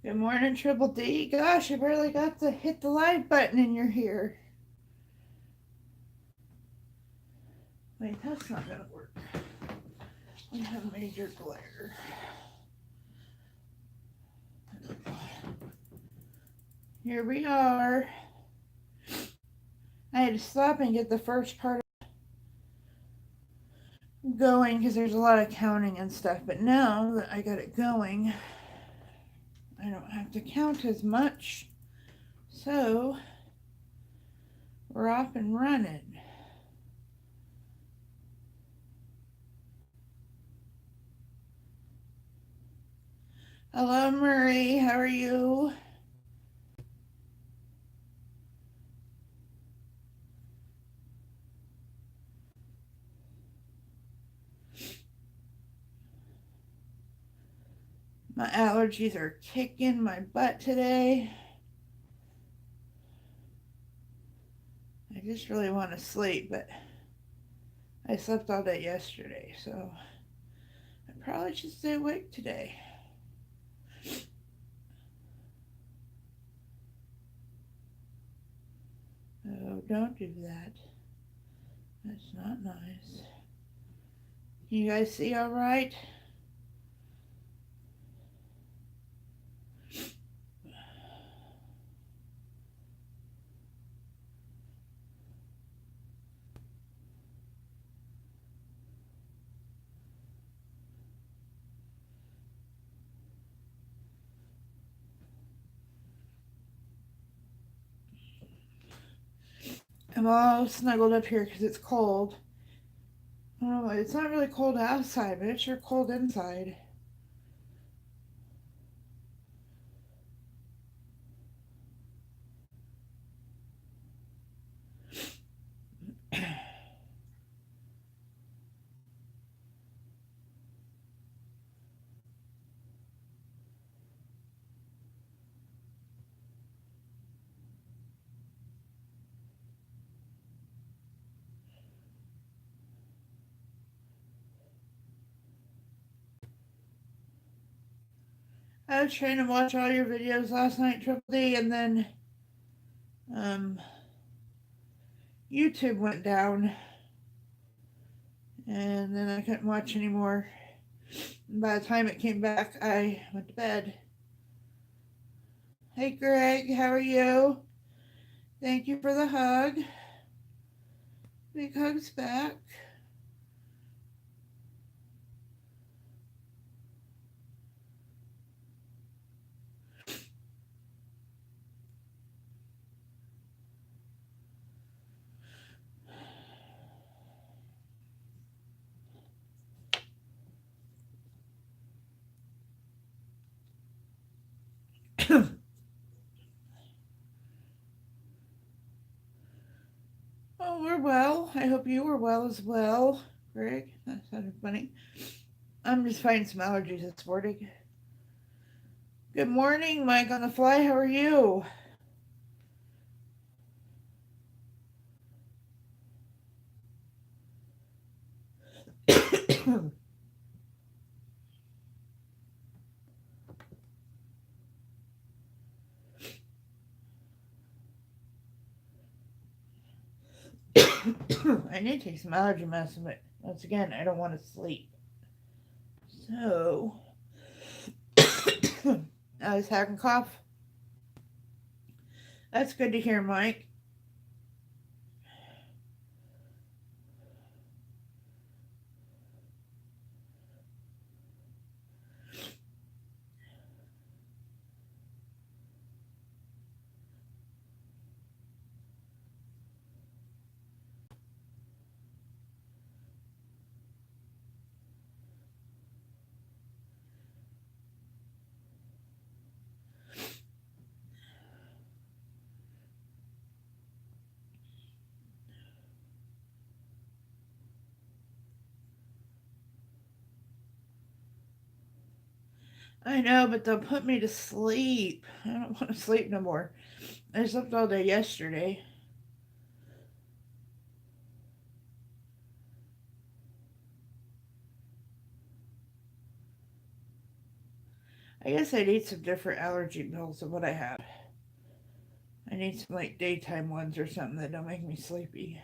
Good morning, Triple D. Gosh, I barely got to hit the live button and you're here. Wait, that's not gonna work. We have major glare. Here we are. I had to stop and get the first part going because there's a lot of counting and stuff. But now that I got it going, I don't have to count as much. So we're off and running. Hello, Murray. How are you? My allergies are kicking my butt today. I just really want to sleep, but I slept all day yesterday, so I probably should stay awake today. Oh, don't do that. That's not nice. Can you guys see all right? I'm all snuggled up here because it's cold. Oh, it's not really cold outside, but it's sure cold inside. I was trying to watch all your videos last night, Triple D, and then um, YouTube went down, and then I couldn't watch anymore. And by the time it came back, I went to bed. Hey, Greg, how are you? Thank you for the hug. Big hugs back. Oh, we're well. I hope you were well as well, Greg. That sounded funny. I'm just fighting some allergies this morning. Good morning, Mike on the fly. How are you? I need to take some allergy medicine, but once again, I don't want to sleep. So, I was having cough. That's good to hear, Mike. I know, but they'll put me to sleep. I don't want to sleep no more. I slept all day yesterday. I guess I need some different allergy pills than what I have. I need some like daytime ones or something that don't make me sleepy.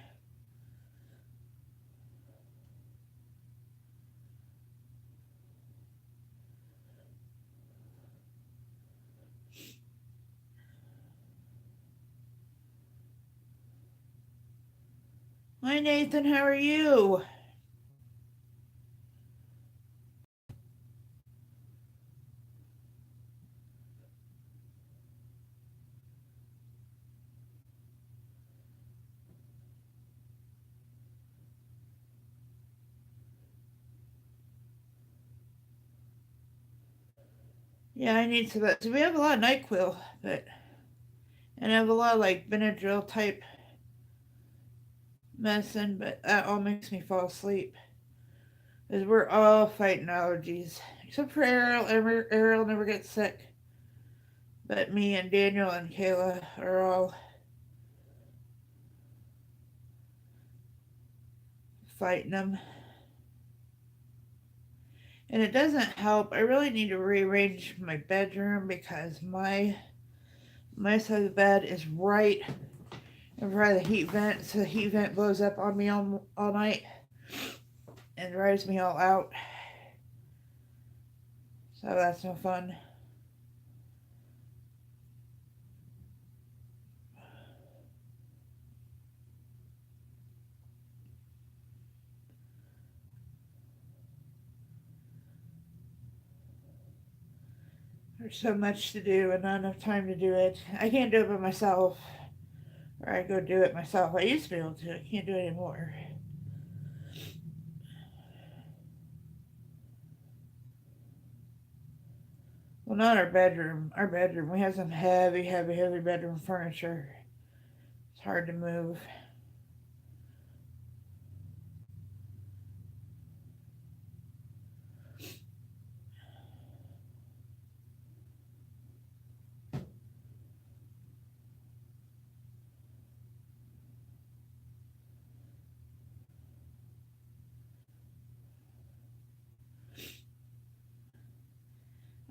Hi Nathan, how are you? Yeah, I need some. So we have a lot of Nyquil, but and I have a lot of like Benadryl type medicine, but that all makes me fall asleep. Because we're all fighting allergies, except for Ariel. Ariel never gets sick, but me and Daniel and Kayla are all fighting them. And it doesn't help. I really need to rearrange my bedroom because my side of the bed is right in front of the heat vent, so the heat vent blows up on me all night and drives me all out. So that's no fun. There's so much to do and not enough time to do it. I can't do it by myself, or I go do it myself. I used to be able to. I can't do it anymore. Well, not our bedroom. Our bedroom. We have some heavy, heavy, heavy bedroom furniture. It's hard to move.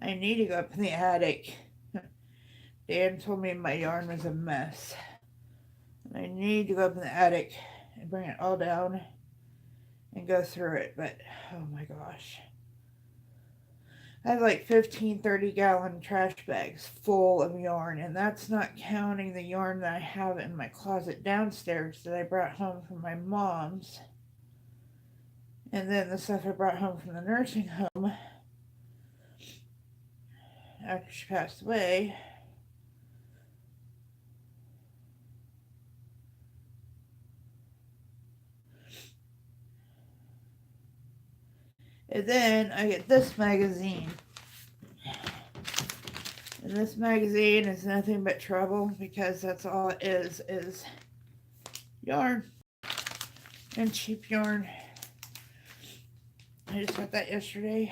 I need to go up in the attic. Dan told me my yarn was a mess. I need to go up in the attic and bring it all down and go through it. But oh my gosh. I have like 15, 30-gallon trash bags full of yarn, and that's not counting the yarn that I have in my closet downstairs that I brought home from my mom's, and then the stuff I brought home from the nursing home after she passed away. And then I get this magazine. And this magazine is nothing but trouble because that's all it is yarn and cheap yarn. I just got that yesterday.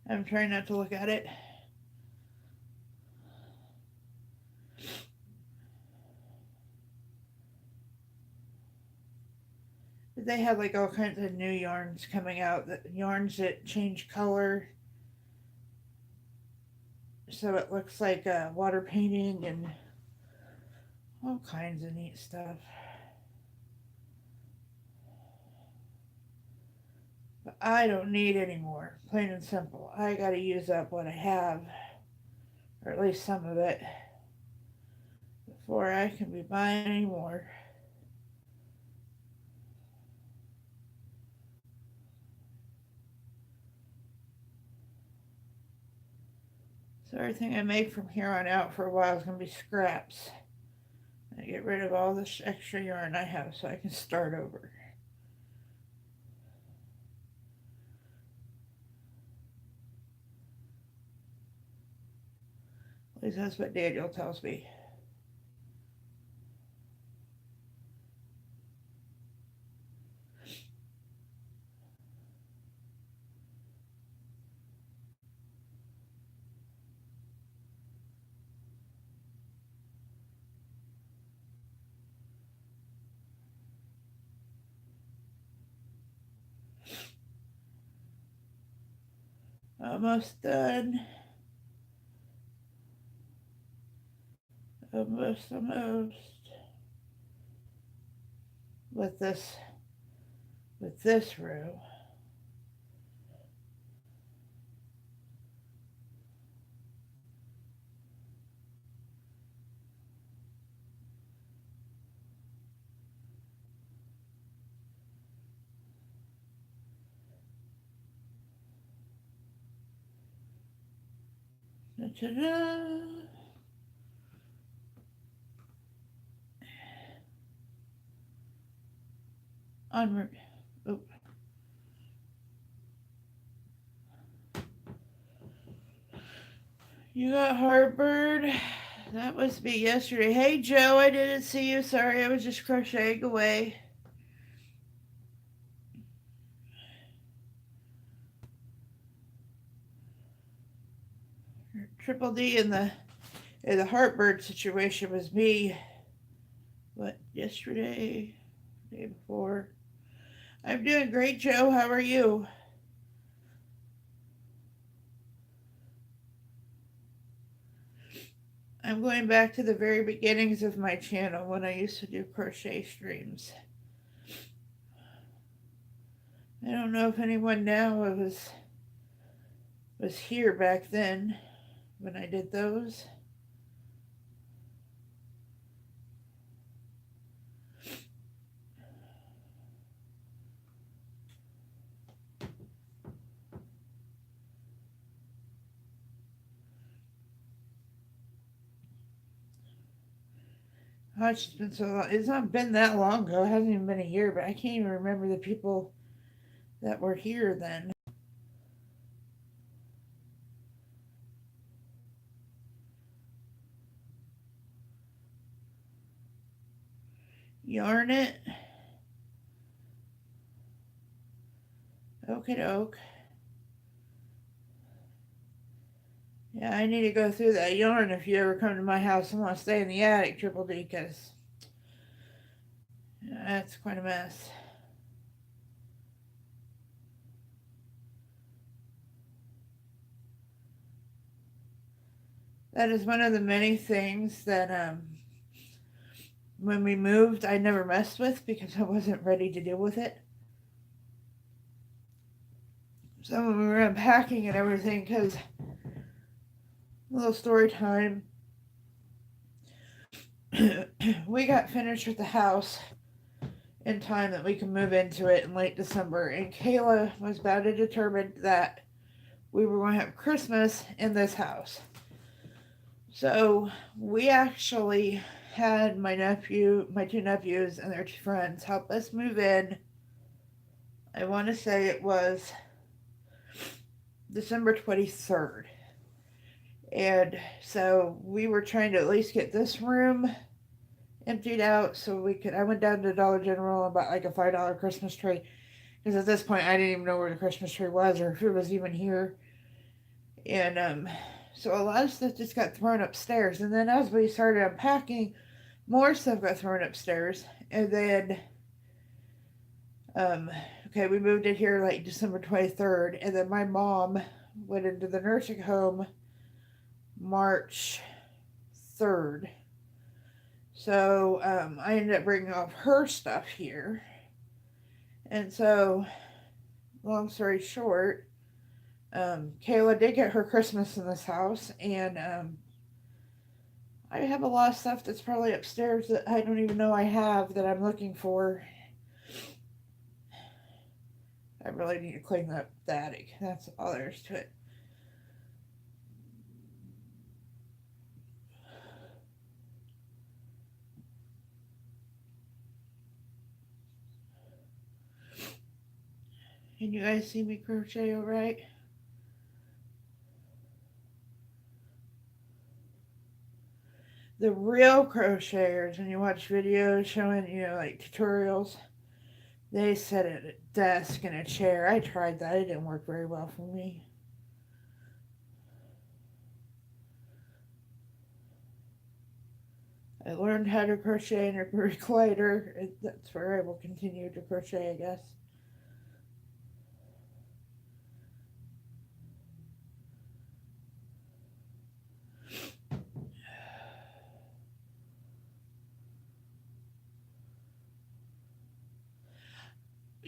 I'm trying not to look at it. They have like all kinds of new yarns coming out, yarns that change color so it looks like water painting and all kinds of neat stuff. But I don't need any more, plain and simple. I gotta use up what I have, or at least some of it, before I can be buying any more. So everything I make from here on out for a while is gonna be scraps. I get rid of all this extra yarn I have so I can start over. At least that's what Daniel tells me. Almost done. almost with this row. Ta-da! Onward. Oh. You got heartburn? That must be yesterday. Hey, Joe, I didn't see you. Sorry, I was just crocheting away. Triple D in the heartburn situation was me. What, yesterday? Day before? I'm doing great, Joe. How are you? I'm going back to the very beginnings of my channel when I used to do crochet streams. I don't know if anyone now was here back then when I did those. Oh, it's been so long. It's not been that long ago. It hasn't even been a year, but I can't even remember the people that were here then. Yarn it. Okie doke. Yeah, I need to go through that yarn if you ever come to my house and want to stay in the attic, Triple D, because that's quite a mess. That is one of the many things that when we moved, I never messed with because I wasn't ready to deal with it. So when we were unpacking and everything, because a little story time, we got finished with the house in time that we could move into it in late December, and Kayla was about to determine that we were going to have Christmas in this house. So we actually had my two nephews and their two friends help us move in. I want to say it was December 23rd. And so we were trying to at least get this room emptied out so I went down to Dollar General and bought like a $5 Christmas tree. Because at this point I didn't even know where the Christmas tree was or if it was even here. And so a lot of stuff just got thrown upstairs. And then as we started unpacking, more stuff got thrown upstairs. And then, okay, we moved in here like December 23rd. And then my mom went into the nursing home March 3rd. So I ended up bringing off her stuff here. And so, long story short, Kayla did get her Christmas in this house, and I have a lot of stuff that's probably upstairs that I don't even know I have that I'm looking for. I really need to clean up the attic. That's all there is to it. Can you guys see me crochet all right? The real crocheters, when you watch videos showing, like tutorials, they sit at a desk in a chair. I tried that. It didn't work very well for me. I learned how to crochet in a recliner. That's where I will continue to crochet, I guess.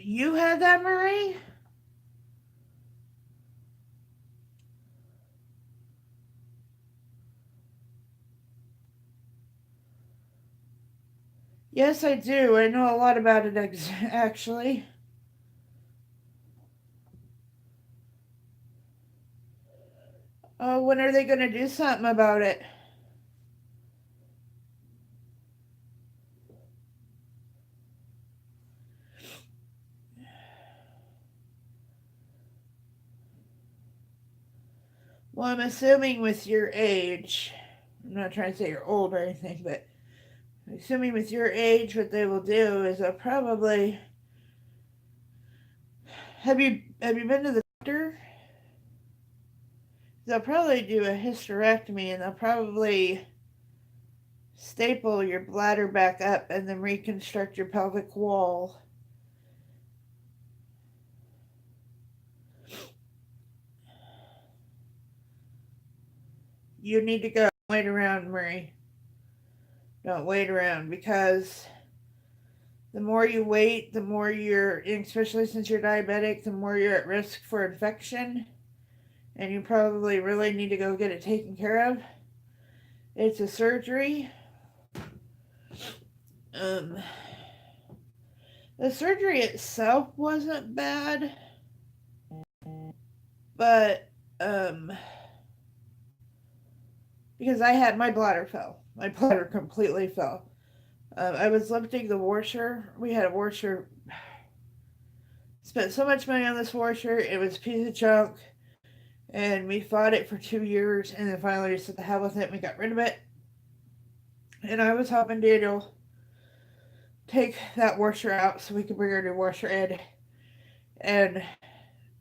You had that, Marie? Yes, I do. I know a lot about it, actually. Oh, when are they going to do something about it? Well, I'm assuming with your age, I'm not trying to say you're old or anything, but assuming with your age, what they will do is they'll probably have you been to the doctor? They'll probably do a hysterectomy and they'll probably staple your bladder back up and then reconstruct your pelvic wall. You need to go. Wait around, Marie. Don't wait around because the more you wait, the more you're, especially since you're diabetic, the more you're at risk for infection. And you probably really need to go get it taken care of. It's a surgery. Um, the surgery itself wasn't bad, but because I had my bladder fell. My bladder completely fell. I was lifting the washer. We had a washer. Spent so much money on this washer. It was a piece of junk. And we fought it for 2 years. And then finally we said the hell with it. And we got rid of it. And I was helping Daniel take that washer out so we could bring our new washer in. And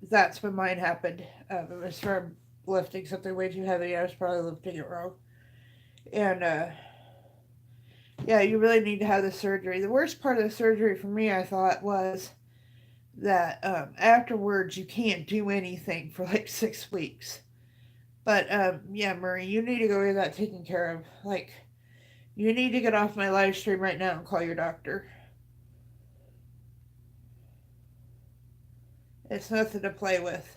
that's when mine happened. It was from lifting something way too heavy. I was probably lifting it wrong. And yeah, you really need to have the surgery. The worst part of the surgery for me, I thought, was that afterwards you can't do anything for like 6 weeks. But yeah, Marie, you need to go get that taken care of. Like, you need to get off my live stream right now and call your doctor. It's nothing to play with.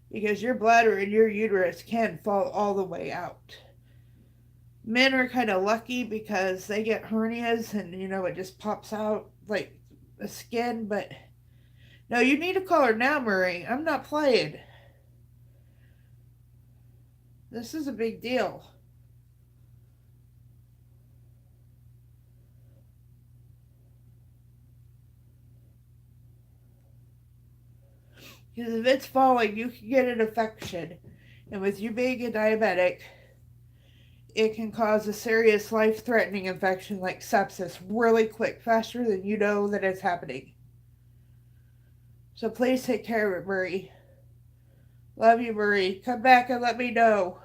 Because your bladder and your uterus can fall all the way out. Men are kind of lucky because they get hernias and, it just pops out like the skin. But no, you need to call her now, Marie. I'm not playing. This is a big deal. Because if it's falling, you can get an infection. And with you being a diabetic, it can cause a serious life threatening infection like sepsis really quick, faster than you know that it's happening. So please take care of it, Marie. Love you, Marie. Come back and let me know.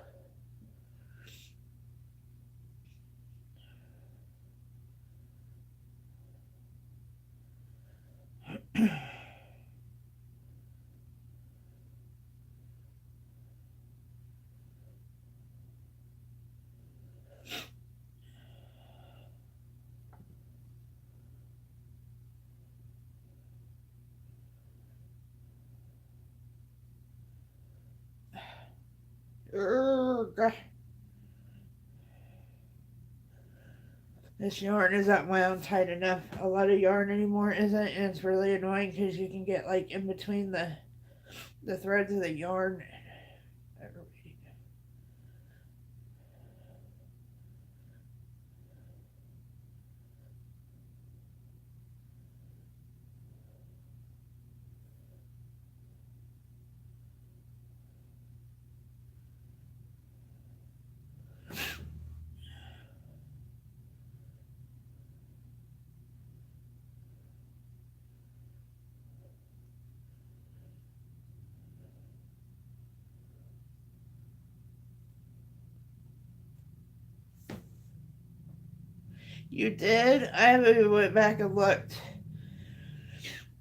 Urgh. This yarn isn't wound tight enough. A lot of yarn anymore isn't, and it's really annoying because you can get like in between the threads of the yarn. You did? I haven't even went back and looked.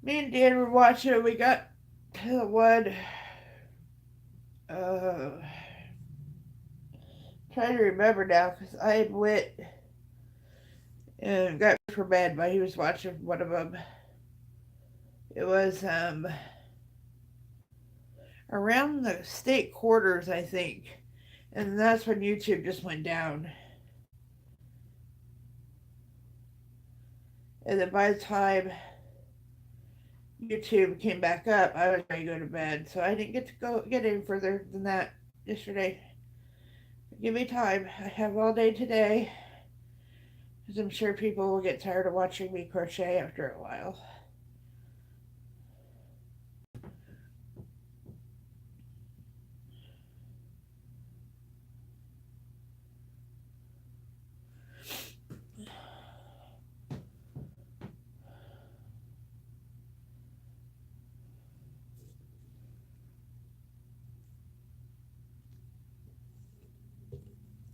Me and Dan were watching it. We got to the one uh, trying to remember now because I had went and got for bed while he was watching one of them. It was around the state quarters, I think, and that's when YouTube just went down. And then by the time YouTube came back up, I was ready to go to bed, so I didn't get to go get any further than that yesterday. Give me time. I have all day today, because I'm sure people will get tired of watching me crochet after a while.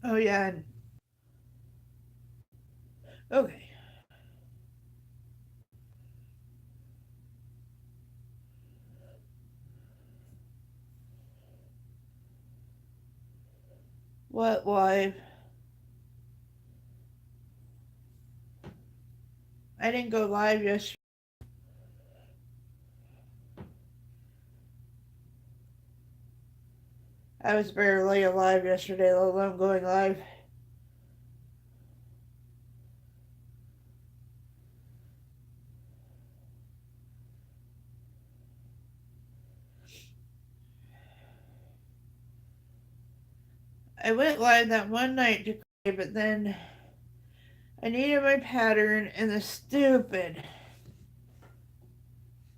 Oh yeah, and okay. What live? I didn't go live yesterday. I was barely alive yesterday, let alone going live. I went live that one night to create, but then I needed my pattern and the stupid.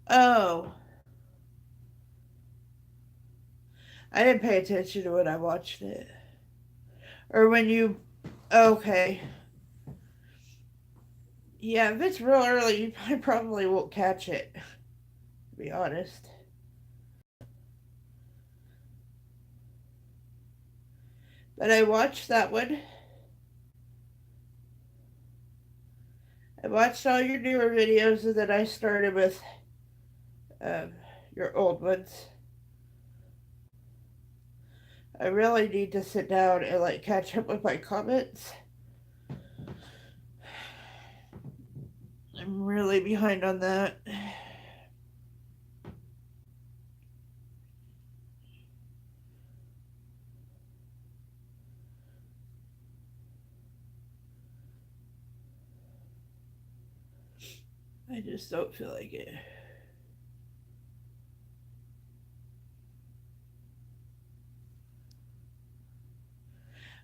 Oh, I didn't pay attention to when I watched it. Or when you. Okay. Yeah, if it's real early, I probably won't catch it, to be honest. But I watched that one. I watched all your newer videos, and then I started with um, your old ones. I really need to sit down and like catch up with my comments. I'm really behind on that. I just don't feel like it.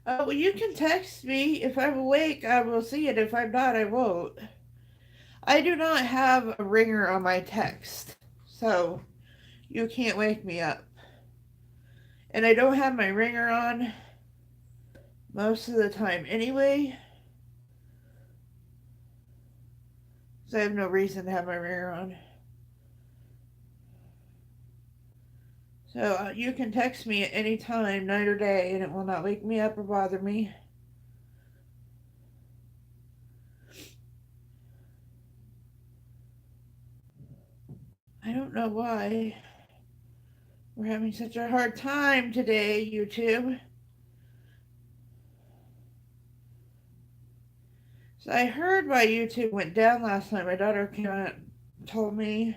Well, you can text me. If I'm awake, I will see it. If I'm not, I won't. I do not have a ringer on my text, so you can't wake me up. And I don't have my ringer on most of the time anyway, so I have no reason to have my ringer on. So you can text me at any time, night or day, and it will not wake me up or bother me. I don't know why we're having such a hard time today, YouTube. So I heard why YouTube went down last night. My daughter came out and told me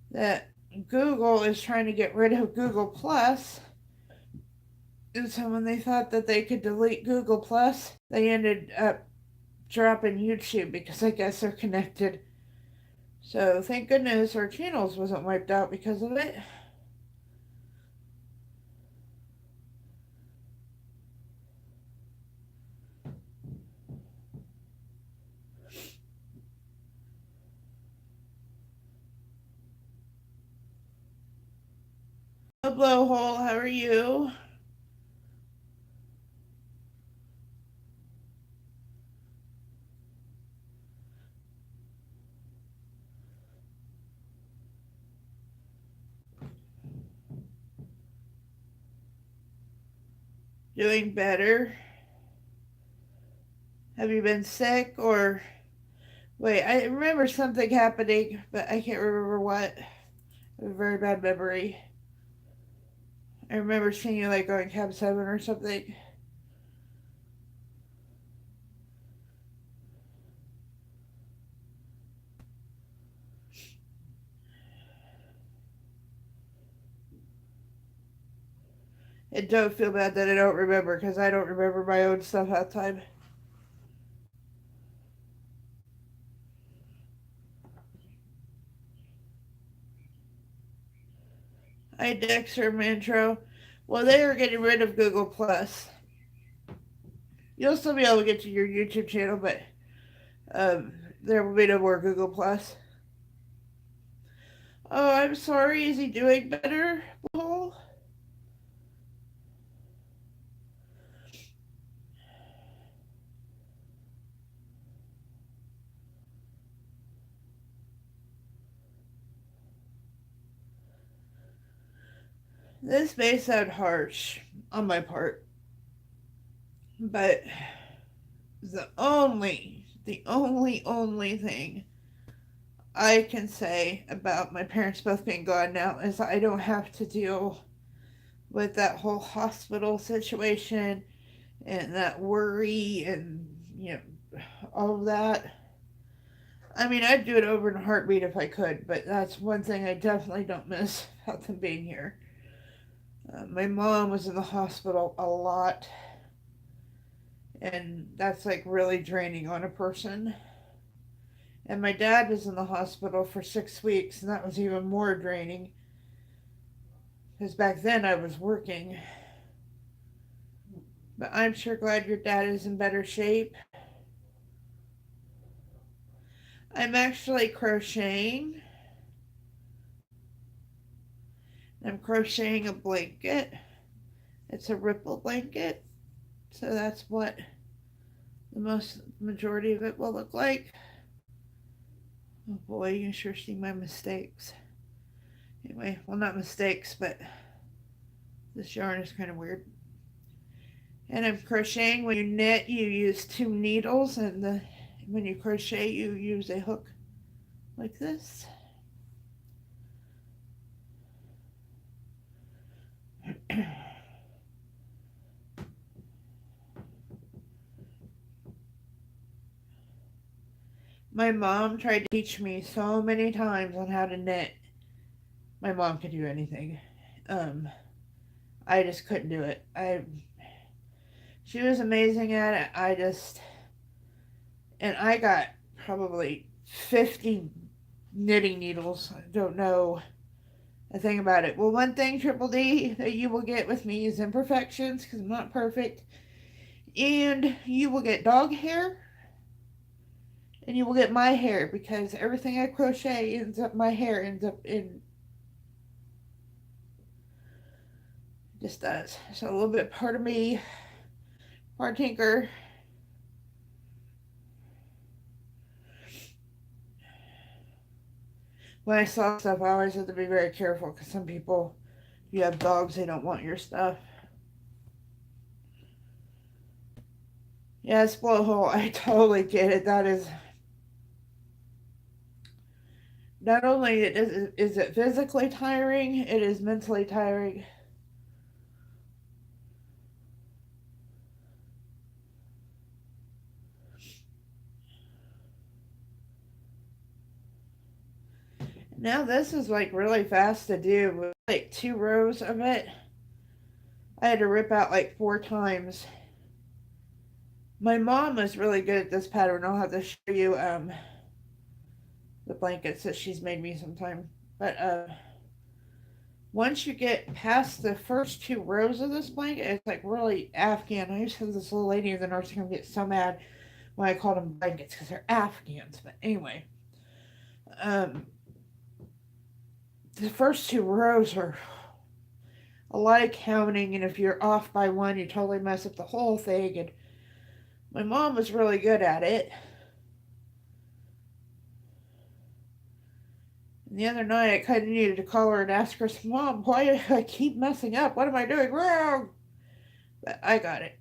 that Google is trying to get rid of Google Plus. And so when they thought that they could delete Google Plus, they ended up dropping YouTube because I guess they're connected. So thank goodness our channels wasn't wiped out because of it. Blowhole, how are you? Doing better? Have you been sick or wait, I remember something happening, but I can't remember what. I have a very bad memory. I remember seeing you like going Cab 7 or something. And don't feel bad that I don't remember, because I don't remember my own stuff half the time. Hi, Dexter Mantro. Well, they are getting rid of Google Plus. You'll still be able to get to your YouTube channel, but um, there will be no more Google Plus. Oh, I'm sorry. Is he doing better, Paul? This may sound harsh on my part, but the only thing I can say about my parents both being gone now is I don't have to deal with that whole hospital situation and that worry and, all of that. I mean, I'd do it over in a heartbeat if I could, but that's one thing I definitely don't miss about them being here. My mom was in the hospital a lot, and that's like really draining on a person. And my dad was in the hospital for 6 weeks, and that was even more draining because back then I was working. But I'm sure glad your dad is in better shape. I'm actually crocheting. I'm crocheting a blanket. It's a ripple blanket, so that's what the majority of it will look like. Oh boy, you can sure see my mistakes. Anyway, well, not mistakes, but this yarn is kind of weird. And I'm crocheting. When you knit, you use 2 needles, and when you crochet, you use a hook like this. My mom tried to teach me so many times on how to knit. My mom could do anything. Um, I just couldn't do it. She was amazing at it. And I got probably 50 knitting needles. I don't know a thing about it. Well, one thing, Triple D, that you will get with me is imperfections, because I'm not perfect. And you will get dog hair, and you will get my hair, because everything I crochet my hair ends up in, just does. So a little bit part of me, part tinker. When I saw stuff, I always have to be very careful, because some people, you have dogs, they don't want your stuff. Yes, blowhole, I totally get it. That is, not only is it physically tiring, it is mentally tiring. Now this is like really fast to do. With like 2 rows of it, I had to rip out like 4 times. My mom was really good at this pattern. I'll have to show you the blankets that she's made me sometime. But once you get past the first 2 rows of this blanket, it's like really Afghan. I used to have this little lady in the nursing home get so mad when I called them blankets because they're Afghans. But anyway, um, the first 2 rows are a lot of counting, and if you're off by one, you totally mess up the whole thing. And my mom was really good at it. And the other night, I kind of needed to call her and ask her, Mom, why do I keep messing up? What am I doing wrong? But I got it.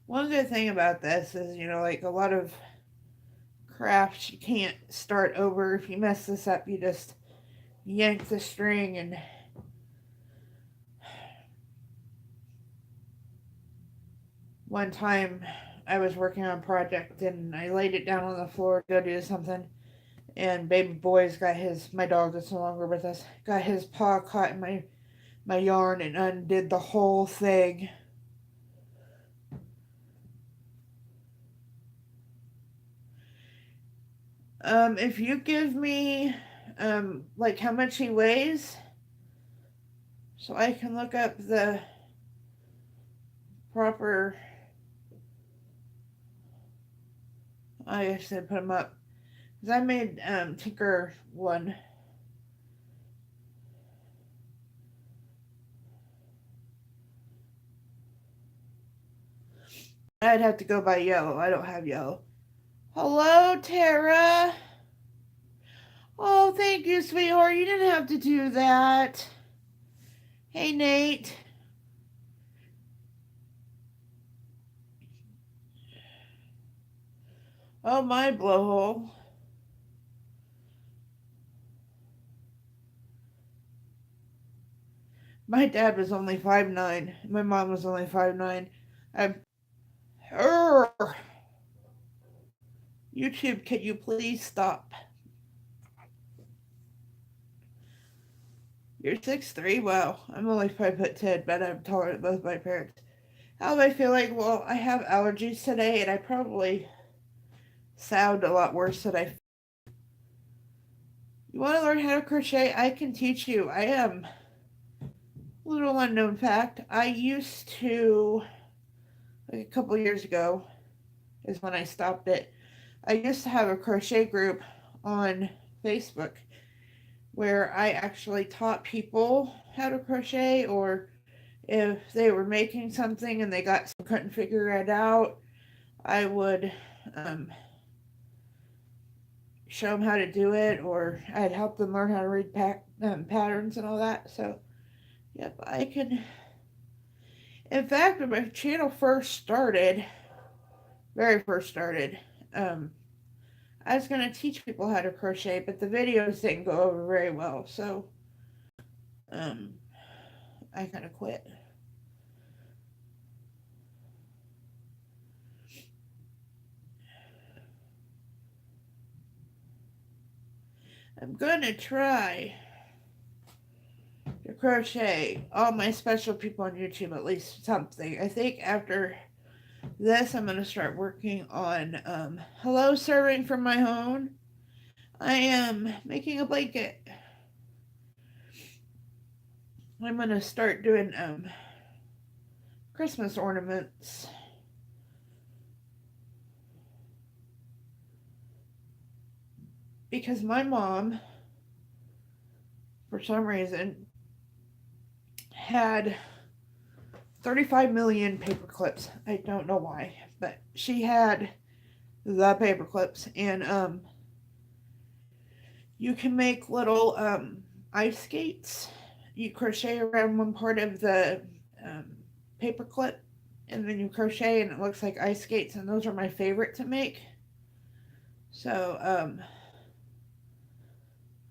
One good thing about this is, like a lot of crafts, you can't start over. If you mess this up, you just yank the string. And one time I was working on a project and I laid it down on the floor to go do something, and baby boy's got my dog that's no longer with us, got his paw caught in my yarn and undid the whole thing. If you give me like how much he weighs, so I can look up the proper. I guess I put him up because I made Tinker one. I'd have to go by yellow. I don't have yellow. Hello, Tara. Oh, thank you, sweetheart. You didn't have to do that. Hey, Nate. Oh, my blowhole. My dad was only 5'9". My mom was only 5'9". I'm. YouTube, can you please stop? You're 6'3"? Wow. I'm only 5'10", but I'm taller than both my parents. How do I feel like? Well, I have allergies today, and I probably sound a lot worse than I. You want to learn how to crochet? I can teach you. I am. Little unknown fact. I used to, like a couple years ago, is when I stopped it. I used to have a crochet group on Facebook where I actually taught people how to crochet, or if they were making something and they couldn't figure it out, I would um, show them how to do it, or I'd help them learn how to read patterns and all that. So, yep, I can. In fact, when my channel first started, very first started, I was going to teach people how to crochet, but the videos didn't go over very well, so um, I kind of quit. I'm going to try to crochet all my special people on YouTube, at least something. I think after this, I'm going to start working on hello serving from my home. I am making a blanket. I'm going to start doing Christmas ornaments. Because my mom, for some reason, had 35 million paper clips. I don't know why, but she had the paper clips, and you can make little ice skates. You crochet around one part of the um, paper clip, and then you crochet, and it looks like ice skates, and those are my favorite to make. So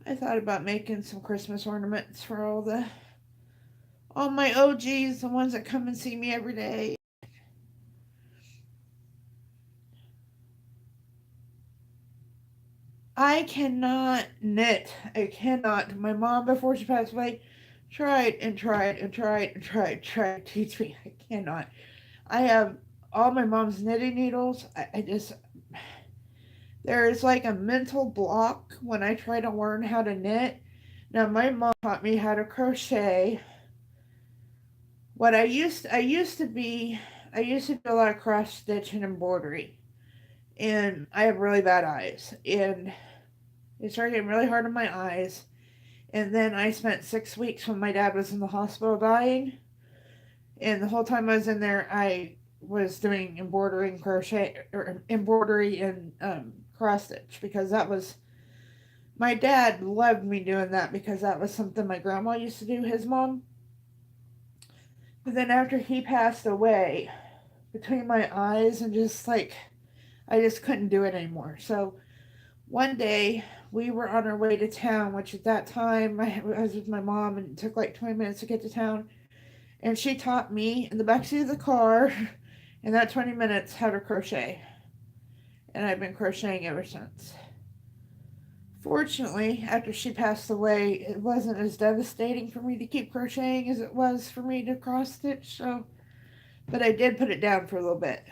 I thought about making some Christmas ornaments for all my OGs, the ones that come and see me every day. I cannot knit. I cannot. My mom, before she passed away, tried and tried and tried and tried to teach me. I cannot. I have all my mom's knitting needles. I just, there is like a mental block when I try to learn how to knit. Now, my mom taught me how to crochet. What I used to do a lot of cross stitch and embroidery. And I have really bad eyes. And it started getting really hard on my eyes. And then I spent 6 weeks when my dad was in the hospital dying. And the whole time I was in there, I was doing embroidery and crochet, or embroidery and cross stitch, because that was, my dad loved me doing that because that was something my grandma used to do, his mom. But then after he passed away, between my eyes and just like, I just couldn't do it anymore. So one day we were on our way to town, which at that time I was with my mom and it took like 20 minutes to get to town. And she taught me in the backseat of the car in that 20 minutes how to crochet. And I've been crocheting ever since. Fortunately, after she passed away, it wasn't as devastating for me to keep crocheting as it was for me to cross stitch. So, but I did put it down for a little bit.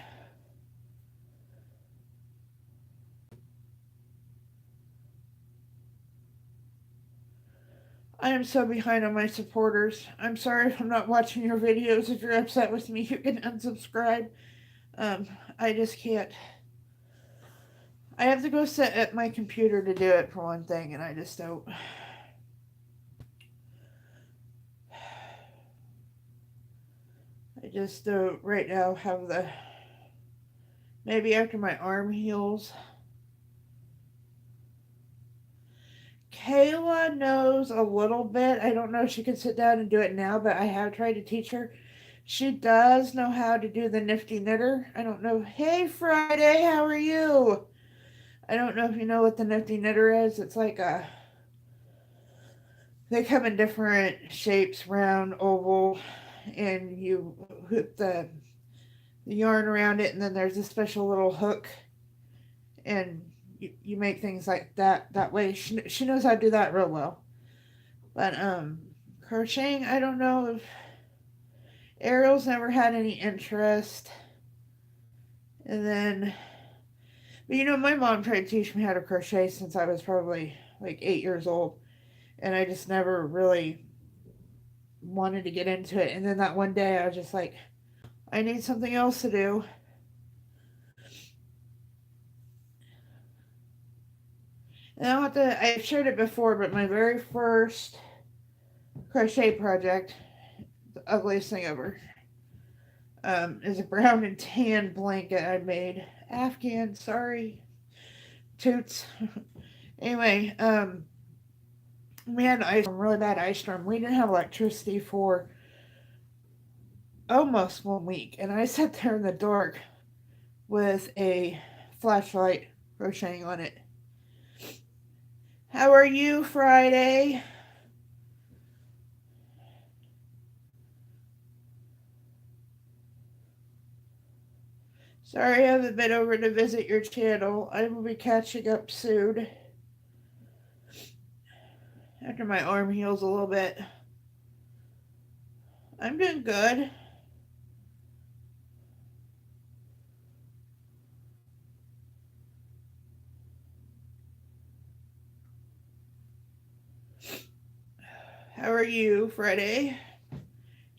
I am so behind on my supporters. I'm sorry if I'm not watching your videos. If you're upset with me, you can unsubscribe. I just can't. I have to go sit at my computer to do it for one thing, and I just don't. I just don't right now have the. Maybe after my arm heals. Kayla knows a little bit. I don't know if she can sit down and do it now, but I have tried to teach her. She does know how to do the nifty knitter. I don't know. Hey, Friday, how are you? I don't know if you know what the nifty knitter is. It's like a. They come in different shapes, round, oval, and you hook the yarn around it, and then there's a special little hook, and you make things like that way. She knows how to do that real well. But crocheting, I don't know if Ariel's never had any interest. And then, but my mom tried to teach me how to crochet since I was probably like 8 years old, and I just never really wanted to get into it. And then that one day, I was just like, I need something else to do. And I've shared it before, but my very first crochet project, the ugliest thing ever, is a brown and tan blanket I made. Afghan, sorry. Toots. Anyway, we had an ice storm, really bad ice storm. We didn't have electricity for almost 1 week. And I sat there in the dark with a flashlight crocheting on it. How are you, Friday? Sorry I haven't been over to visit your channel. I will be catching up soon. After my arm heals a little bit. I'm doing good. How are you, Friday?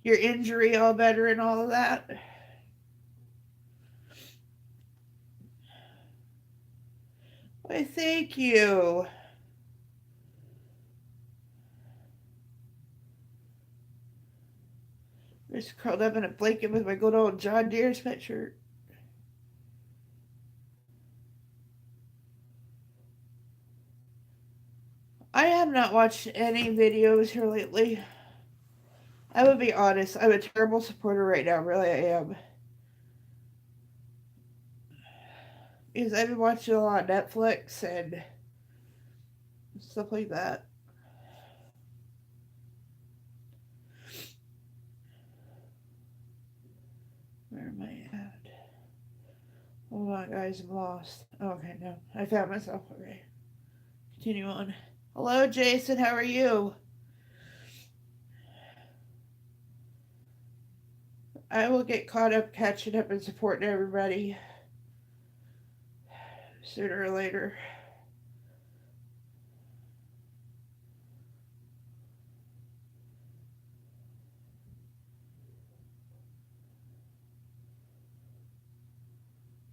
Your injury all better and all of that? Why, thank you. Just curled up in a blanket with my good old John Deere sweatshirt. I have not watched any videos here lately. I would be honest, I'm a terrible supporter right now, really I am. Because I've been watching a lot of Netflix and stuff like that. Where am I at? Hold on, guys, I'm lost. Okay, no, I found myself. Okay, continue on. Hello, Jason, how are you? I will get caught up, catching up, and supporting everybody sooner or later.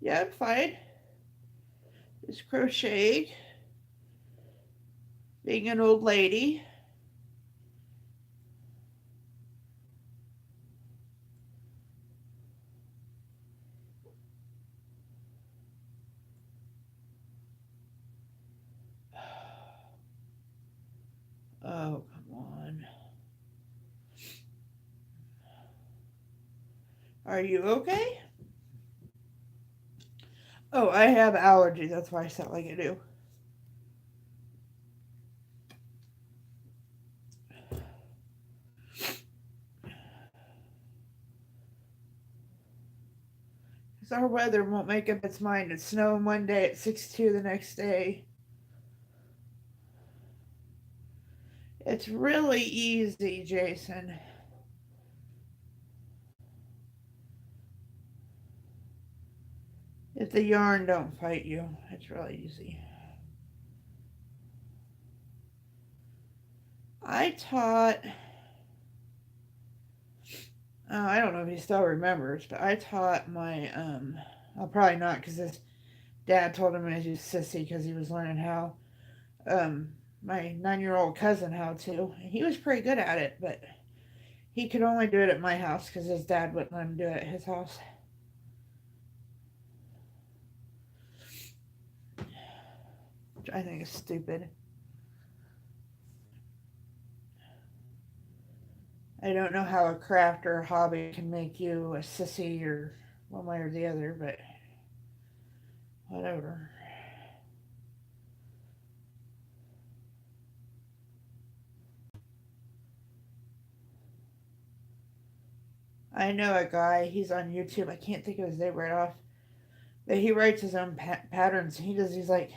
Yeah, I'm fine. Just crocheting, being an old lady. Oh, come on. Are you okay? Oh, I have allergies. That's why I sound like I do. Because our weather won't make up its mind. It's snowing one day, it's 62 the next day. It's really easy, Jason. If the yarn don't fight you, it's really easy. I taught, I don't know if he still remembers, but I taught my, well, probably not because his dad told him he was sissy because he was learning how, my 9-year-old cousin how to. He was pretty good at it, but he could only do it at my house because his dad wouldn't let him do it at his house. Which I think is stupid. I don't know how a craft or a hobby can make you a sissy or one way or the other, but whatever. I know a guy, he's on YouTube, I can't think of his name right off, but he writes his own patterns. He does these like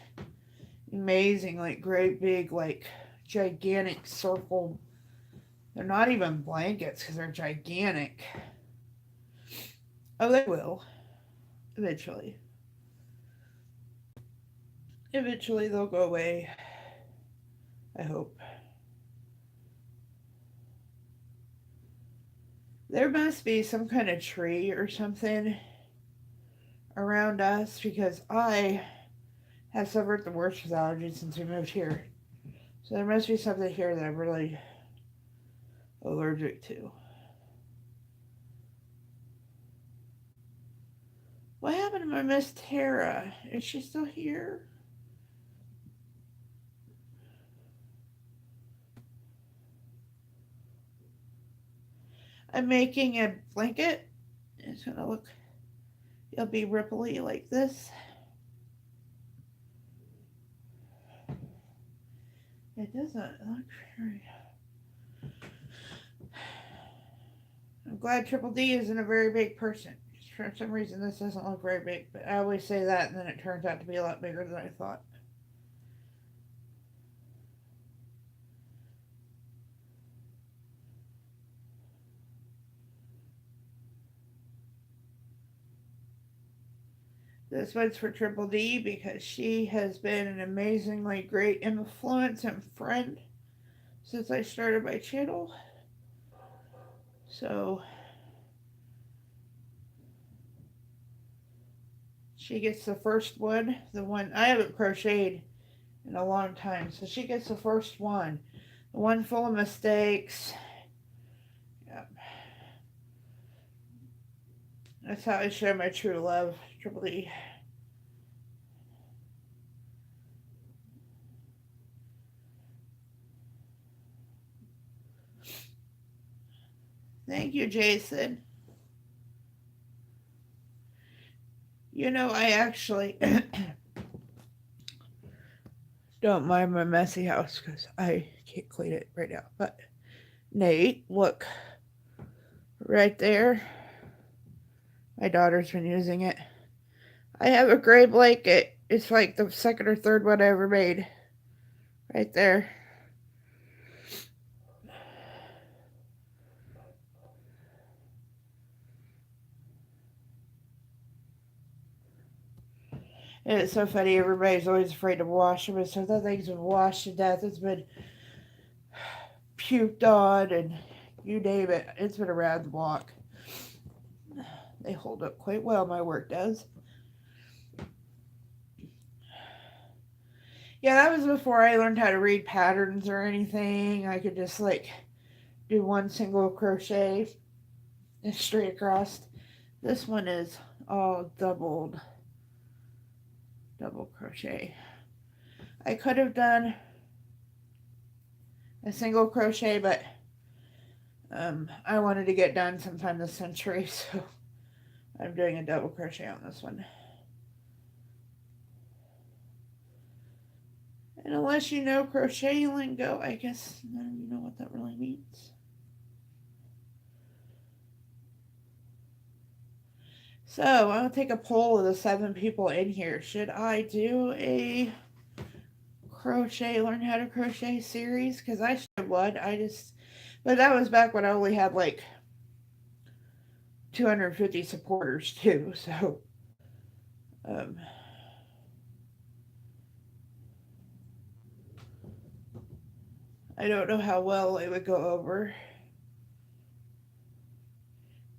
amazing, like great big, like gigantic circle. They're not even blankets because they're gigantic. Oh, they will. Eventually. Eventually they'll go away. I hope. There must be some kind of tree or something around us because I have suffered the worst with allergies since we moved here. So there must be something here that I'm really allergic to. What happened to my Miss Tara? Is she still here? I'm making a blanket. It's gonna look, it'll be ripply like this. It doesn't look very. I'm glad Triple D isn't a very big person. For some reason, this doesn't look very big, but I always say that, and then it turns out to be a lot bigger than I thought. This one's for Triple D because she has been an amazingly great influence and friend since I started my channel. So she gets the first one. The one I haven't crocheted in a long time, so she gets the first one. The one full of mistakes. Yep. That's how I show my true love, Triple D. Thank you, Jason. You know, I actually don't mind my messy house because I can't clean it right now. But Nate, look, right there. My daughter's been using it. I have a gray blanket. It's like the second or third one I ever made. Right there. And it's so funny, everybody's always afraid to wash them, and so that thing's been washed to death. It's been puked on, and you name it. It's been around the block. They hold up quite well, my work does. Yeah, that was before I learned how to read patterns or anything. I could just like do one single crochet straight across. This one is all double crochet. I could have done a single crochet, but I wanted to get done sometime this century, so I'm doing a double crochet on this one. And unless you know crochet lingo, I guess none of you know what that really means. So I'm going to take a poll of the 7 people in here. Should I do a learn how to crochet series? Because I should would. But that was back when I only had like 250 supporters too. So, um, I don't know how well it would go over.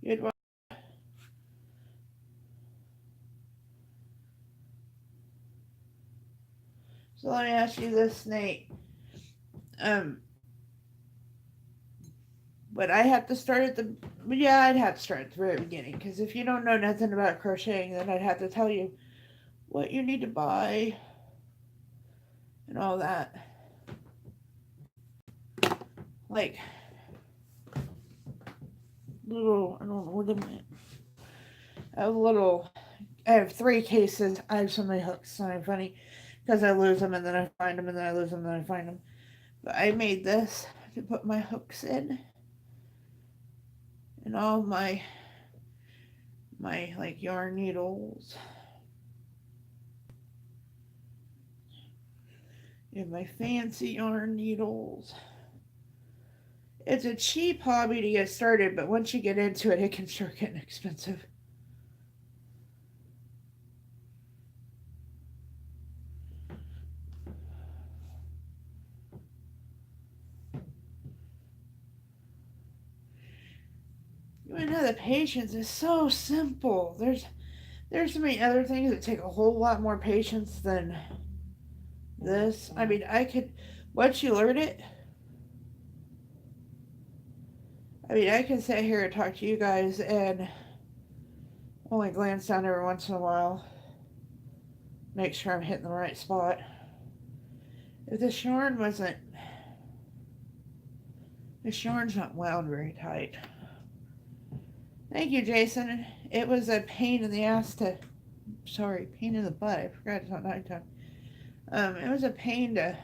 You'd want. So let me ask you this, Nate. But I have to start at the. Yeah, I'd have to start at the very beginning. Because if you don't know nothing about crocheting, then I'd have to tell you what you need to buy and all that. Like, little. I don't know what am I? A little. I have 3 cases. I have so many hooks. It's not funny. Because I lose them and then I find them and then I lose them and then I find them. But I made this to put my hooks in. And all my like yarn needles. And my fancy yarn needles. It's a cheap hobby to get started, but once you get into it, it can start getting expensive. You might know the patience is so simple. There's so many other things that take a whole lot more patience than this. I mean, I could once you learn it. I mean, I can sit here and talk to you guys and only glance down every once in a while, make sure I'm hitting the right spot. If this yarn's not wound very tight. Thank you, Jason. It was a pain in the ass pain in the butt. I forgot it's not nighttime. It was a pain to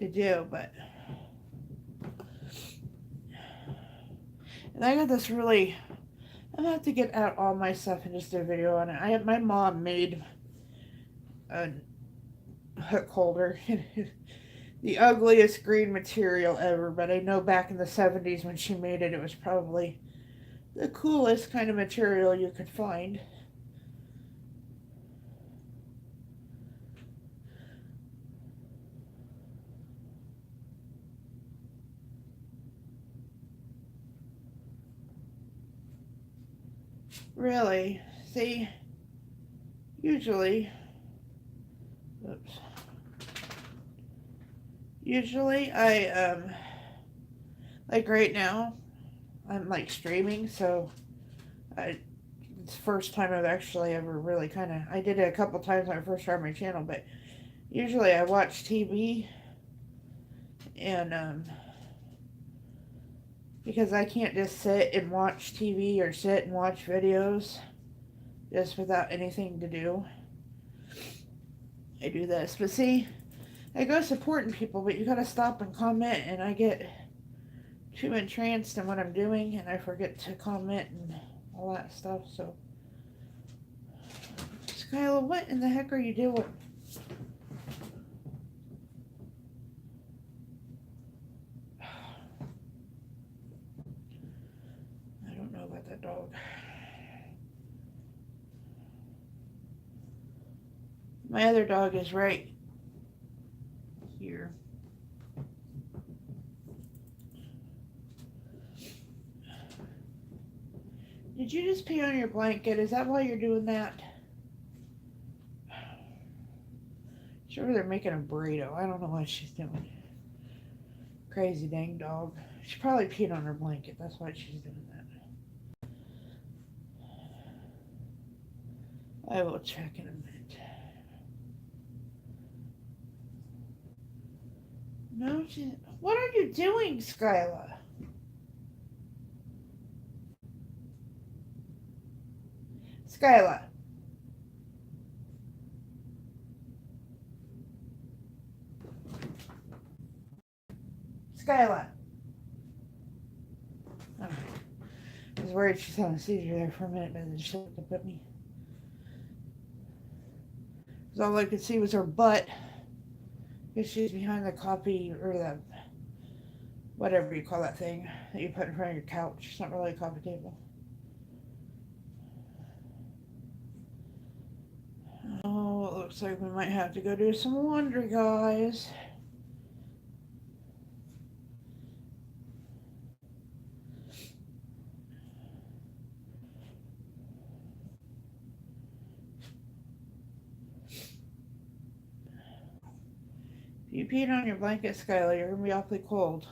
do, but. And I got this really. I'm gonna have to get out all my stuff and just do a video on it. My mom made a hook holder. The ugliest green material ever, but I know back in the 70s when she made it, it was probably the coolest kind of material you could find. Really? See, usually I like right now I'm like streaming, so it's the first time I've actually ever really I did it a couple times when I first started my channel, but usually I watch TV and because I can't just sit and watch TV or sit and watch videos just without anything to do. I do this. But see, I go supporting people, but you gotta stop and comment, and I get too entranced in what I'm doing, and I forget to comment and all that stuff, so. Skyla, what in the heck are you doing? I don't know about that dog. My other dog is right here. Did you just pee on your blanket? Is that why you're doing that? Sure, they're making a burrito. I don't know what she's doing. Crazy dang dog. She probably peed on her blanket. That's why she's doing that. I will check in a minute. No, what are you doing, Skyla? Skyla. Skyla. Oh, I was worried she's having a seizure there for a minute, but then she looked up at me. Because all I could see was her butt. Because she's behind the coffee, or the, whatever you call that thing that you put in front of your couch. It's not really a coffee table. Oh, it looks like we might have to go do some laundry, guys. If you peed on your blanket, Skylar, you're going to be awfully cold.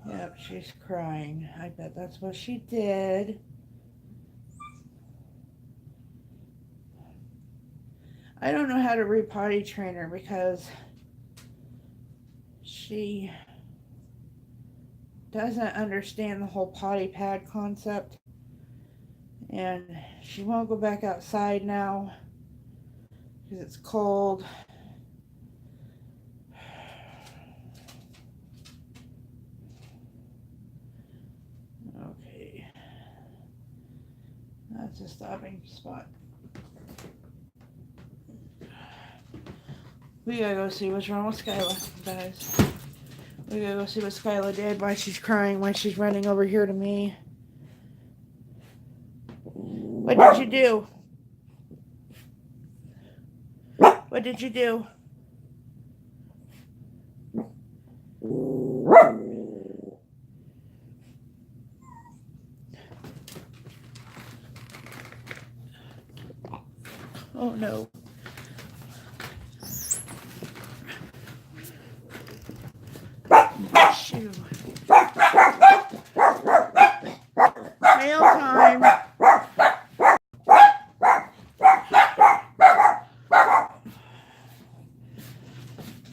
Yep, she's crying. I bet that's what she did. I don't know how to re-potty train her because she doesn't understand the whole potty pad concept. And she won't go back outside now because it's cold. Okay. That's a stopping spot. We gotta go see what's wrong with Skyla, guys. We gotta go see what Skyla did, why she's crying, why she's running over here to me. What did you do? What did you do? Oh no. Shoo. Mail time.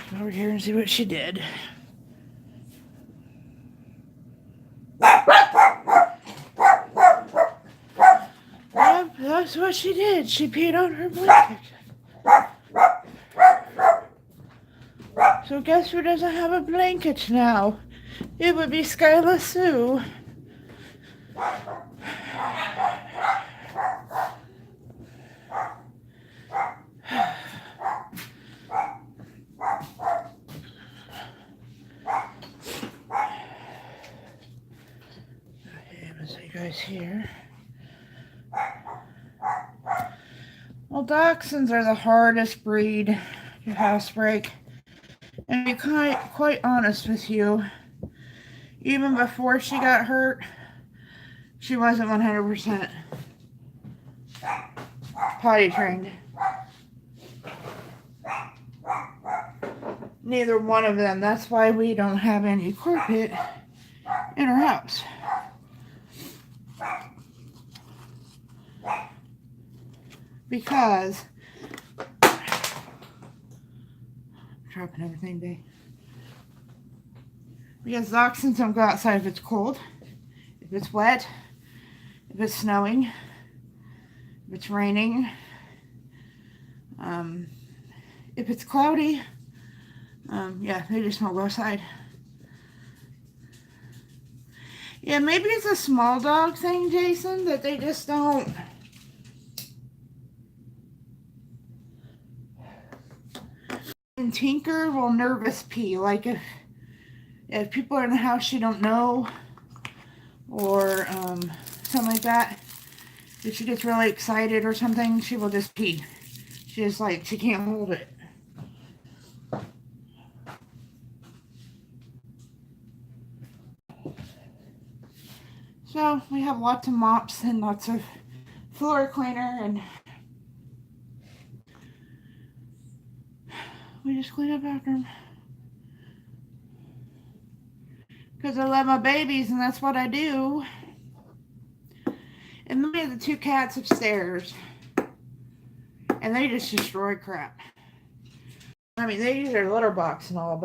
Come over here and see what she did. Yep, that's what she did. She peed on her blanket. So guess who doesn't have a blanket now? It would be Skyla Sue. Okay, let's see you guys here. Well, dachshunds are the hardest breed to housebreak. And to be quite honest with you, even before she got hurt, she wasn't 100% potty trained. Neither one of them. That's why we don't have any carpet in our house. Because dropping everything day. Because dachshunds don't go outside if it's cold, if it's wet, if it's snowing, if it's raining, if it's cloudy. Yeah, they just won't go outside. Yeah, maybe it's a small dog thing, Jason, that they just don't. And Tinker will nervous pee, like if people are in the house you don't know, or something like that. If she gets really excited or something, she will just pee. She just she can't hold it. So we have lots of mops and lots of floor cleaner, and we just clean up after them. Because I love my babies, and that's what I do. And then we have the two cats upstairs, and they just destroy crap. I mean, they use their litter box and all,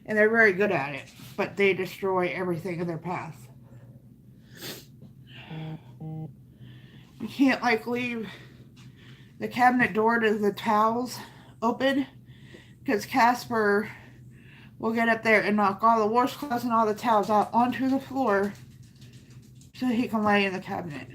and they're very good at it, but they destroy everything in their path. You can't leave the cabinet door to the towels open, because Casper will get up there and knock all the washcloths and all the towels out onto the floor so he can lay in the cabinet.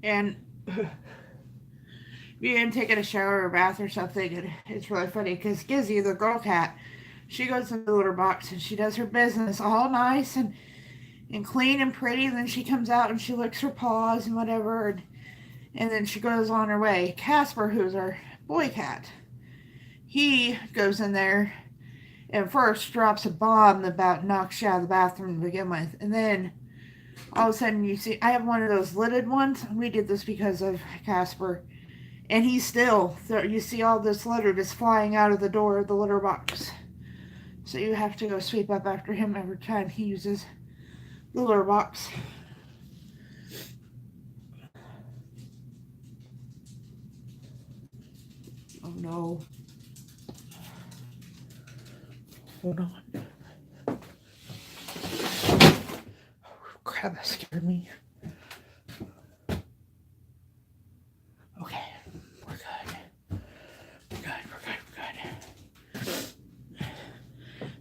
And if you ain't taking a shower or bath or something, it's really funny because Gizzy, the girl cat, she goes in the litter box and she does her business all nice and clean and pretty. And then she comes out and she licks her paws and whatever. And then she goes on her way. Casper, who's our boy cat, he goes in there and first drops a bomb that about knocks you out of the bathroom to begin with. And then all of a sudden you see, I have one of those lidded ones. We did this because of Casper. And he's still, you see all this litter just flying out of the door of the litter box. So you have to go sweep up after him every time he uses the litter box. Oh no. Hold on. Oh, crap, that scared me. Okay, we're good. We're good.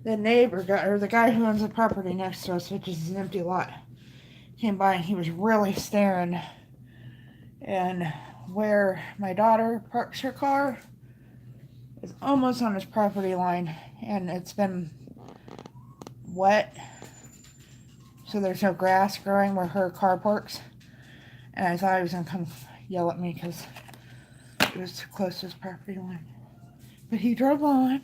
The neighbor guy, or the guy who owns the property next to us, which is an empty lot, came by and he was really staring. And where my daughter parks her car is almost on his property line, and it's been wet, so there's no grass growing where her car parks. And I thought he was gonna come yell at me because it was too close to his property line, but he drove on.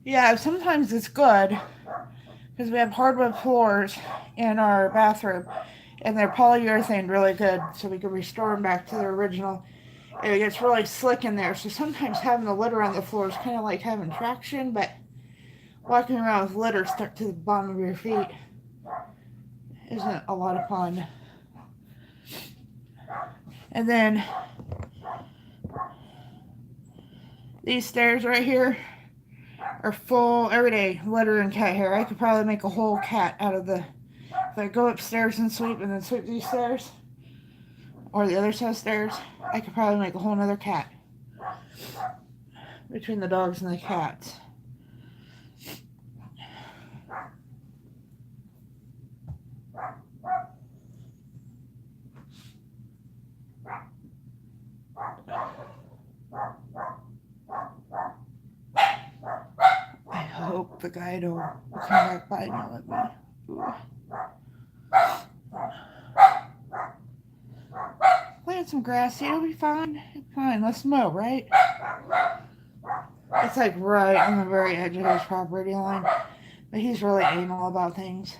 Yeah, sometimes it's good because we have hardwood floors in our bathroom and they're polyurethane really good, so we can restore them back to their original. And it gets really slick in there, so sometimes having the litter on the floor is kind of like having traction, but walking around with litter stuck to the bottom of your feet isn't a lot of fun. And then these stairs right here are full every day litter and cat hair. I could probably make a whole cat out of the, if I go upstairs and then sweep these stairs or the other set of stairs, I could probably make a whole nother cat between the dogs and the cats. I hope the guy don't come back by and yell at me. Ooh. Plant some grass, it'll be fine. Fine, let's mow, right? It's like right on the very edge of his property line. But he's really anal about things.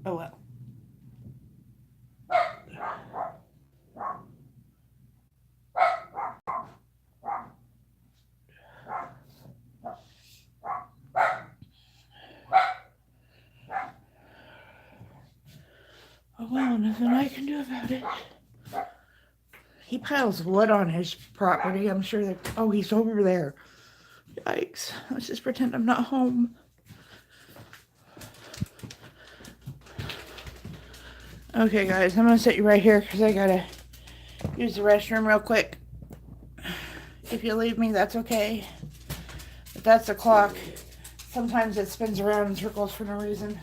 Oh well. Oh well, nothing I can do about it. He piles wood on his property. I'm sure that, oh, he's over there. Yikes. Let's just pretend I'm not home. Okay, guys, I'm going to set you right here because I got to use the restroom real quick. If you leave me, that's okay. But that's the clock. Sometimes it spins around in circles for no reason.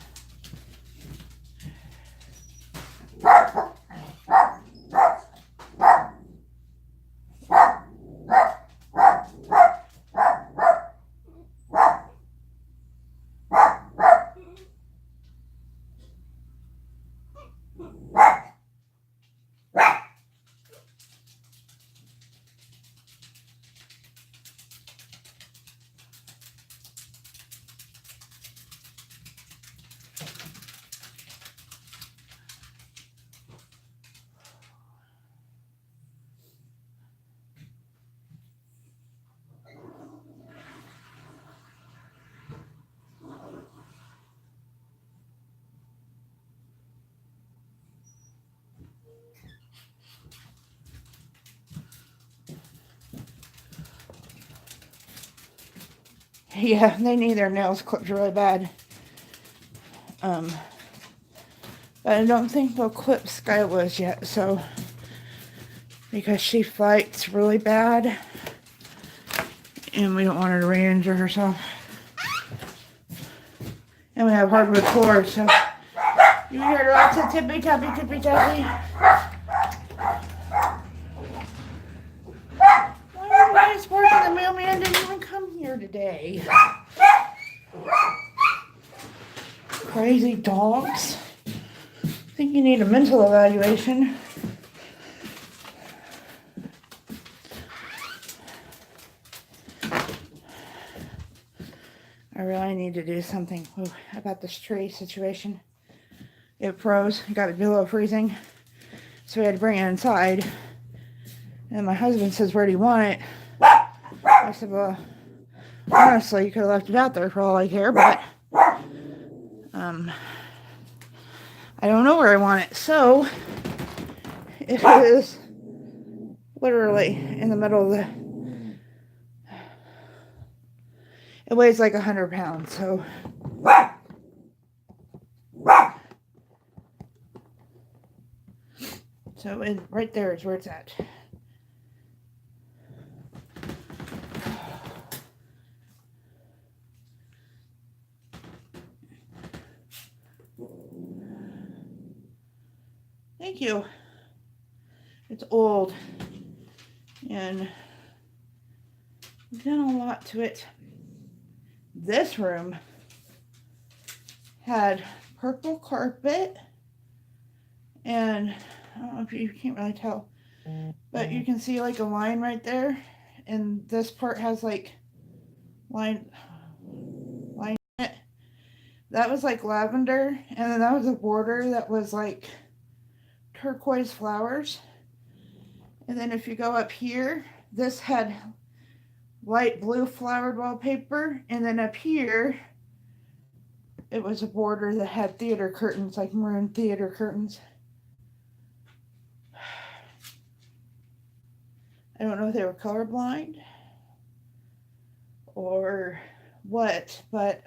Yeah, they need their nails clipped really bad. But I don't think they'll clip Skyla's yet, so, because she fights really bad, and we don't want her to re-injure herself. And we have hardwood floors, so you hear lots of tippy tappy, tippy tappy. Why are you guys working? The mailman didn't even come here today. Crazy dogs. I think you need a mental evaluation. I really need to do something about this tree situation. It froze. It got below freezing. So we had to bring it inside. And my husband says, "Where do you want it?" I said, "Well, honestly, you could have left it out there for all I care, but I don't know where I want it." So it is literally in the middle of the... It weighs like 100 pounds, so... So right there is where it's at. Thank you. It's old, and we've done a lot to it. This room had purple carpet, and I don't know if you can't really tell, but you can see like a line right there, and this part has like line in it. That was like lavender, and then that was a border that was like turquoise flowers. And then if you go up here, this had light blue flowered wallpaper, and then up here it was a border that had theater curtains, like maroon theater curtains. I don't know if they were colorblind or what, but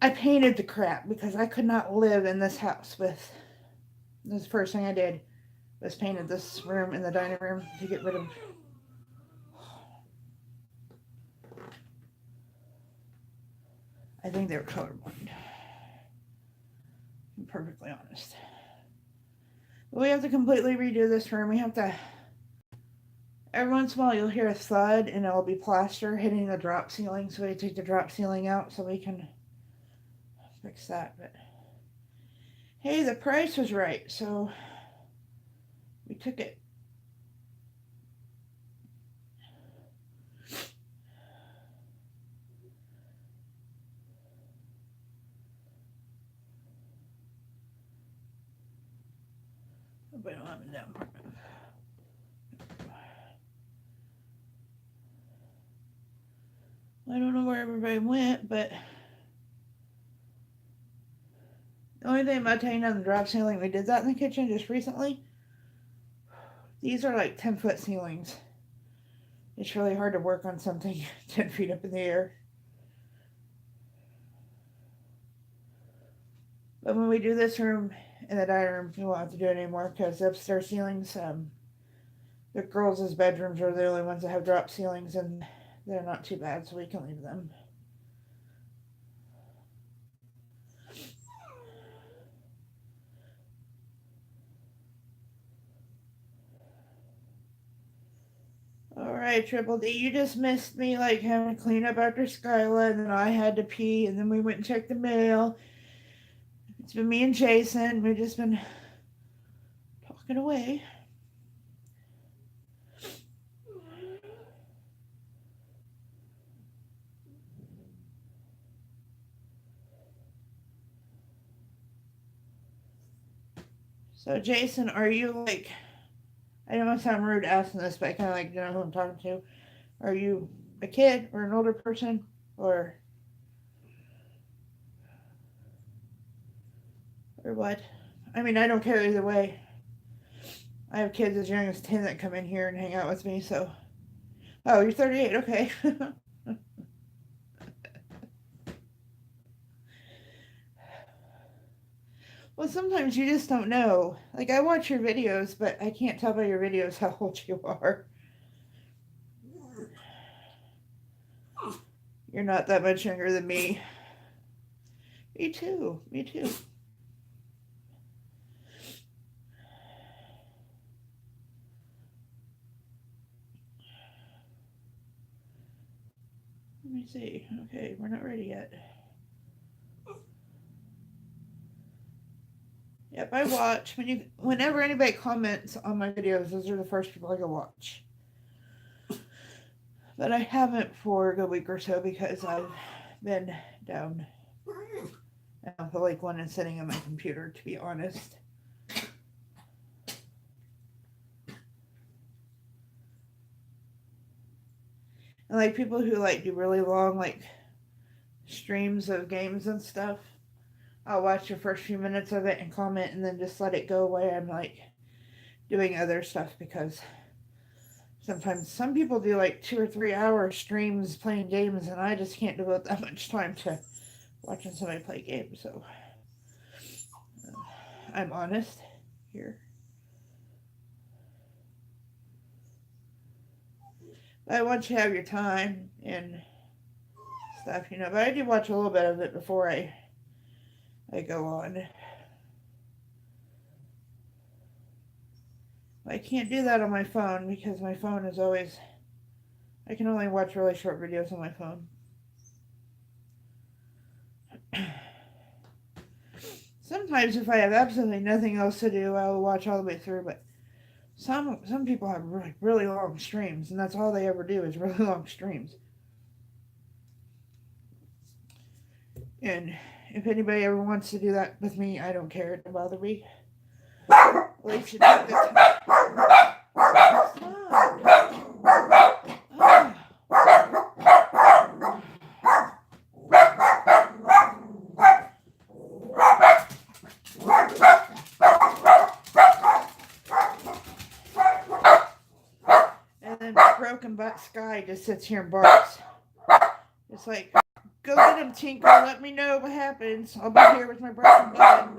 I painted the crap because I could not live in this house with... This is the first thing I did, was painted this room and the dining room to get rid of... I think they were colorblind. I'm perfectly honest. But we have to completely redo this room. We have to... Every once in a while you'll hear a thud and it'll be plaster hitting the drop ceiling, so we take the drop ceiling out so we can fix that. But hey, the price was right, so we took it. But I don't have a down part. I don't know where everybody went, but the only thing about taking down the drop ceiling, we did that in the kitchen just recently. These are like 10-foot ceilings. It's really hard to work on something 10 feet up in the air. But when we do this room and the dining room, we won't have to do it anymore because the upstairs ceilings, the girls' bedrooms are the only ones that have drop ceilings, and they're not too bad, so we can leave them. Alright, Triple D, you just missed me, like, having to clean up after Skyla, and then I had to pee, and then we went and checked the mail. It's been me and Jason. We've just been talking away. So, Jason, are you like... I don't want to sound rude asking this, but I kind of like to know who I'm talking to. Are you a kid or an older person, or what? I mean, I don't care either way. I have kids as young as 10 that come in here and hang out with me, so... Oh, you're 38, okay. Well, sometimes you just don't know. Like, I watch your videos, but I can't tell by your videos how old you are. You're not that much younger than me. Me too. Me too. Let me see. Okay, we're not ready yet. Yep, I watch. Whenever anybody comments on my videos, those are the first people I go watch. But I haven't for a good week or so because I've been down. I don't feel like one is sitting on my computer, to be honest. And like people who like do really long like streams of games and stuff, I'll watch the first few minutes of it and comment and then just let it go away. I'm like doing other stuff because sometimes some people do like 2 or 3 hour streams playing games and I just can't devote that much time to watching somebody play games. So I'm honest here. But once you have your time and stuff, but I do watch a little bit of it before I go on. I can't do that on my phone because my phone is always, I can only watch really short videos on my phone. Sometimes if I have absolutely nothing else to do, I will watch all the way through, but some people have really long streams, and that's all they ever do is really long streams. And if anybody ever wants to do that with me, I don't care. It doesn't bother me. At least you take the time. And then Broken Butt Sky just sits here and barks. It's like, go get him, Tinker. Let me know what happens. I'll be here with my broken butt.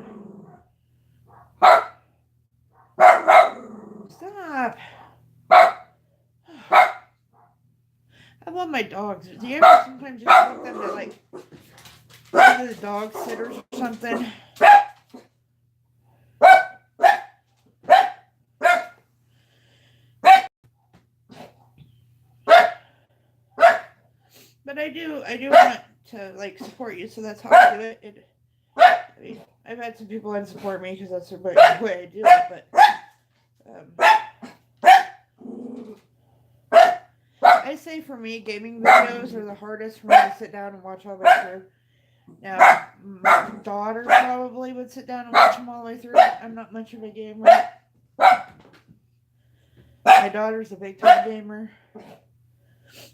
Stop. I love my dogs. Do you ever sometimes just want them to like go to the dog sitters or something? But I do want to like support you, so that's how I do it. I mean, I've had some people unsupport me because that's the way I do it, but I say for me, gaming videos are the hardest for me to sit down and watch all the way through. Now, my daughter probably would sit down and watch them all the way through. I'm not much of a gamer. My daughter's a big time gamer.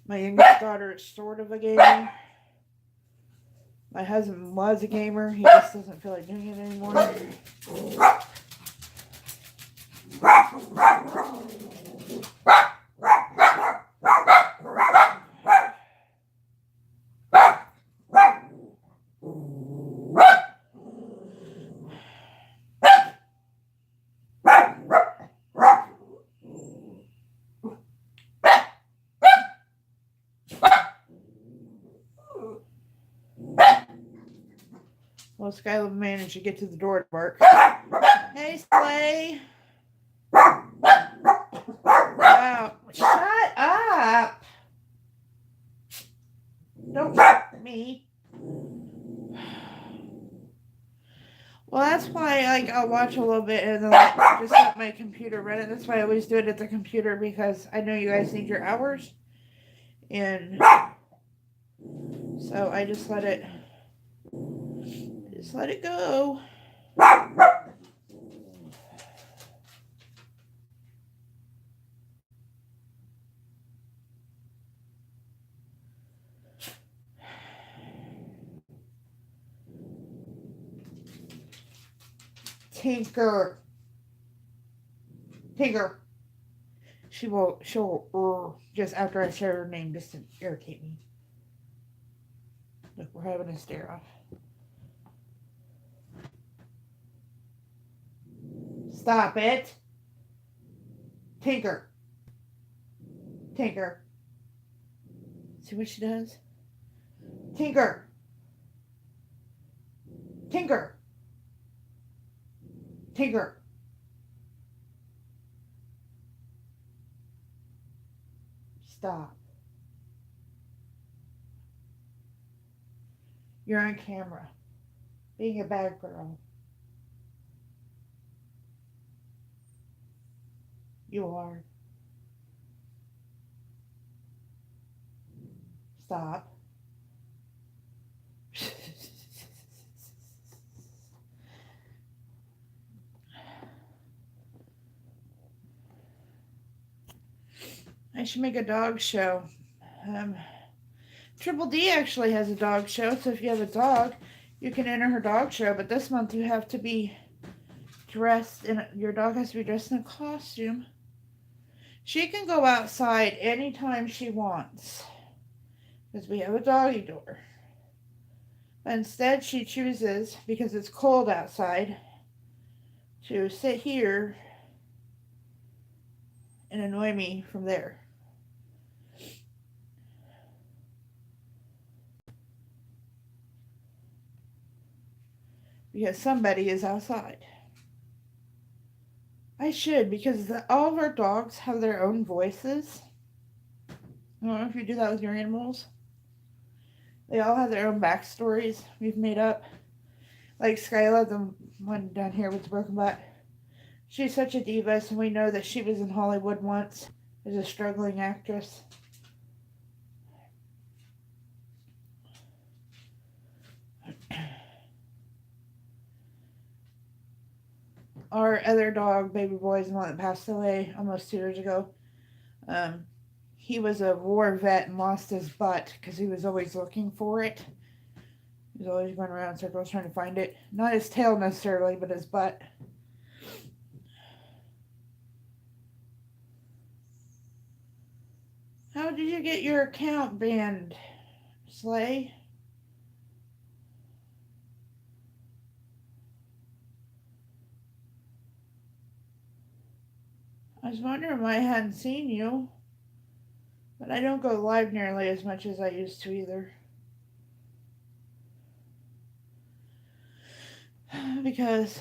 My youngest daughter is sort of a gamer. My husband was a gamer. He just doesn't feel like doing it anymore. Well, Skylar managed to get to the door to bark. Hey, Slay. Wow. Shut up. Don't talk to me. Well, that's why I'll watch a little bit and then just let my computer run it. That's why I always do it at the computer because I know you guys need your hours. And so I just let it go. Tinker. She'll just after I share her name just to irritate me. Look, we're having a stare off. Stop it. Tinker. Tinker. See what she does? Tinker. Tinker. Tinker. Stop. You're on camera. Being a bad girl. You are. Stop. I should make a dog show. Triple D actually has a dog show, so if you have a dog, you can enter her dog show. But this month you have to be dressed in, your dog has to be dressed in a costume. She can go outside anytime she wants, because we have a doggy door. But instead she chooses, because it's cold outside, to sit here and annoy me from there. Because somebody is outside. I should, because all of our dogs have their own voices. I don't know if you do that with your animals. They all have their own backstories we've made up. Like Skyla, the one down here with the broken butt. She's such a diva, and we know that she was in Hollywood once as a struggling actress. Our other dog, Baby Boy, is the one that passed away almost 2 years ago. He was a war vet and lost his butt because he was always looking for it. He was always going around in circles trying to find it. Not his tail necessarily, but his butt. How did you get your account banned, Slay? I was wondering why I hadn't seen you. But I don't go live nearly as much as I used to either. Because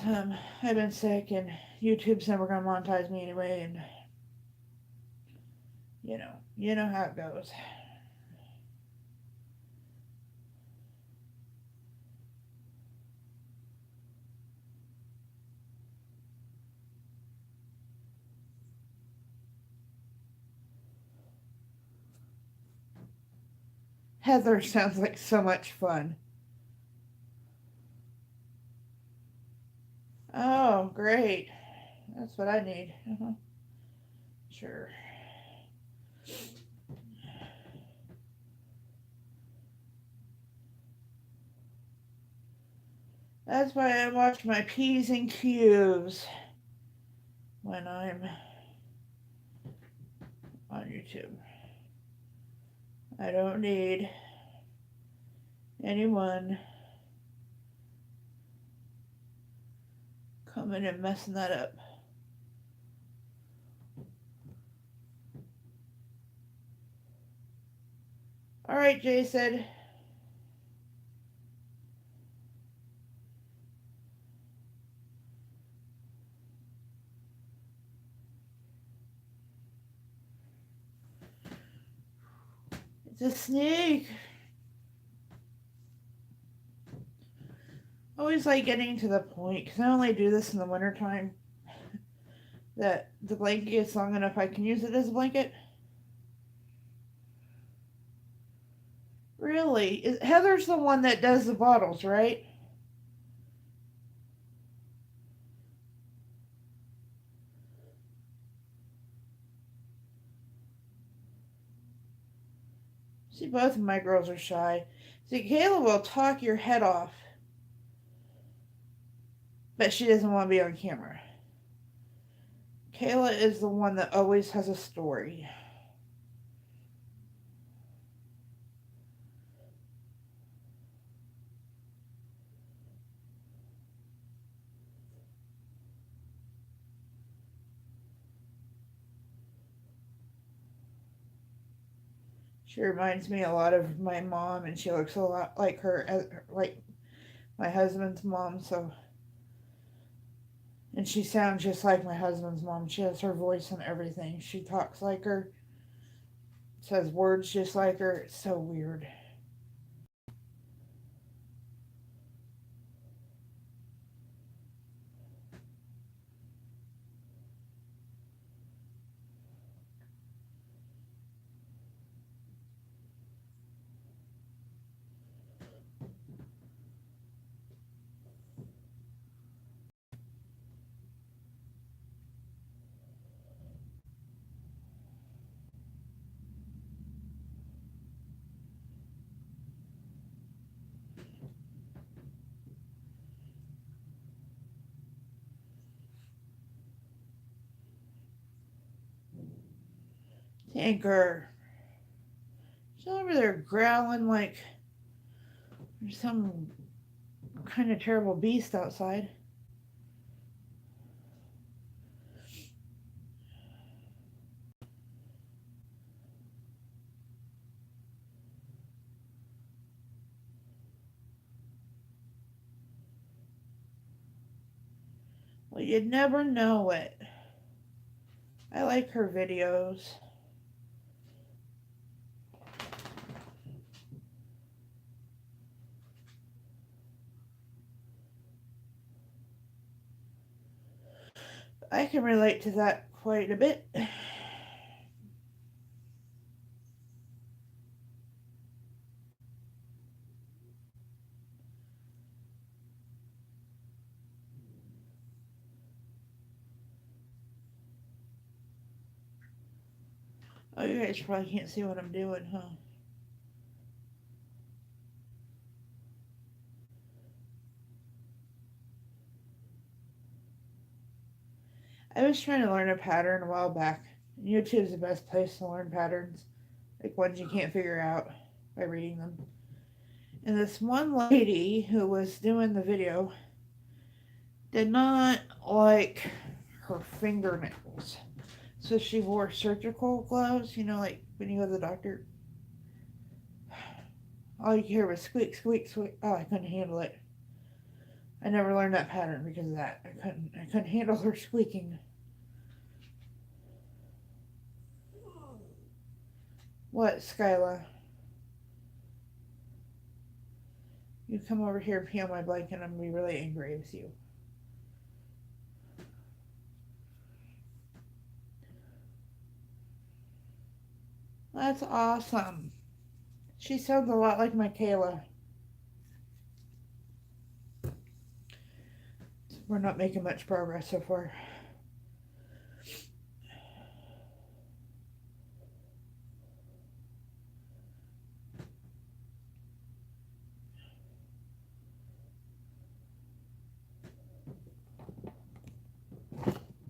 I've been sick and YouTube's never going to monetize me anyway, and you know how it goes. Heather sounds like so much fun. Oh, great. That's what I need. Sure. That's why I watch my P's and Q's when I'm on YouTube. I don't need anyone coming and messing that up. All right, Jason. It's a snake. I always like getting to the point, because I only do this in the wintertime, that the blanket gets long enough I can use it as a blanket. Really? Heather's the one that does the bottles, right? See, both of my girls are shy. See, Kayla will talk your head off, but she doesn't want to be on camera. Kayla is the one that always has a story. She reminds me a lot of my mom, and she looks a lot like her, like my husband's mom. So, and she sounds just like my husband's mom. She has her voice and everything. She talks like her, says words just like her. It's so weird. Tinker. She's over there growling like there's some kind of terrible beast outside. Well, you'd never know it. I like her videos. I can relate to that quite a bit. Oh, you guys probably can't see what I'm doing, huh? I was trying to learn a pattern a while back. YouTube's the best place to learn patterns, like ones you can't figure out by reading them. And this one lady who was doing the video did not like her fingernails. So she wore surgical gloves, like when you go to the doctor. All you could hear was squeak, squeak, squeak. Oh, I couldn't handle it. I never learned that pattern because of that. I couldn't handle her squeaking. What, Skyla? You come over here and pee on my blanket, I'm gonna be really angry with you. That's awesome. She sounds a lot like Michaela. We're not making much progress so far.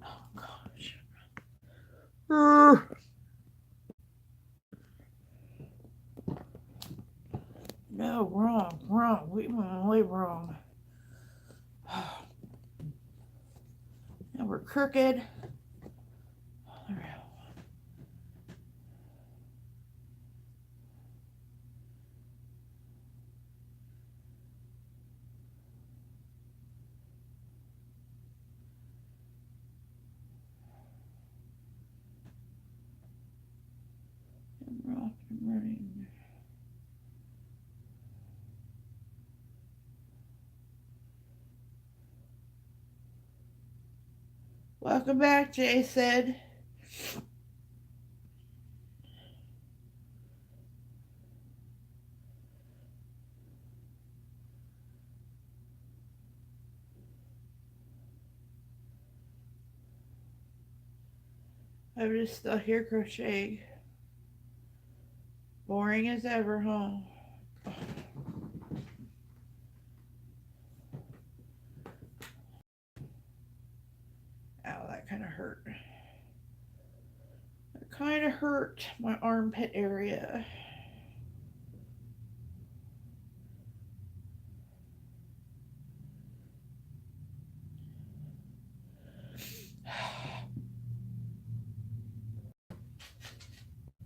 Oh, gosh. No, wrong, wrong. We went way wrong. Now we're crooked. I'm running. Welcome back, Jay said. I'm just still here crocheting. Boring as ever, huh? Ow, that kind of hurt. That kind of hurt my armpit area.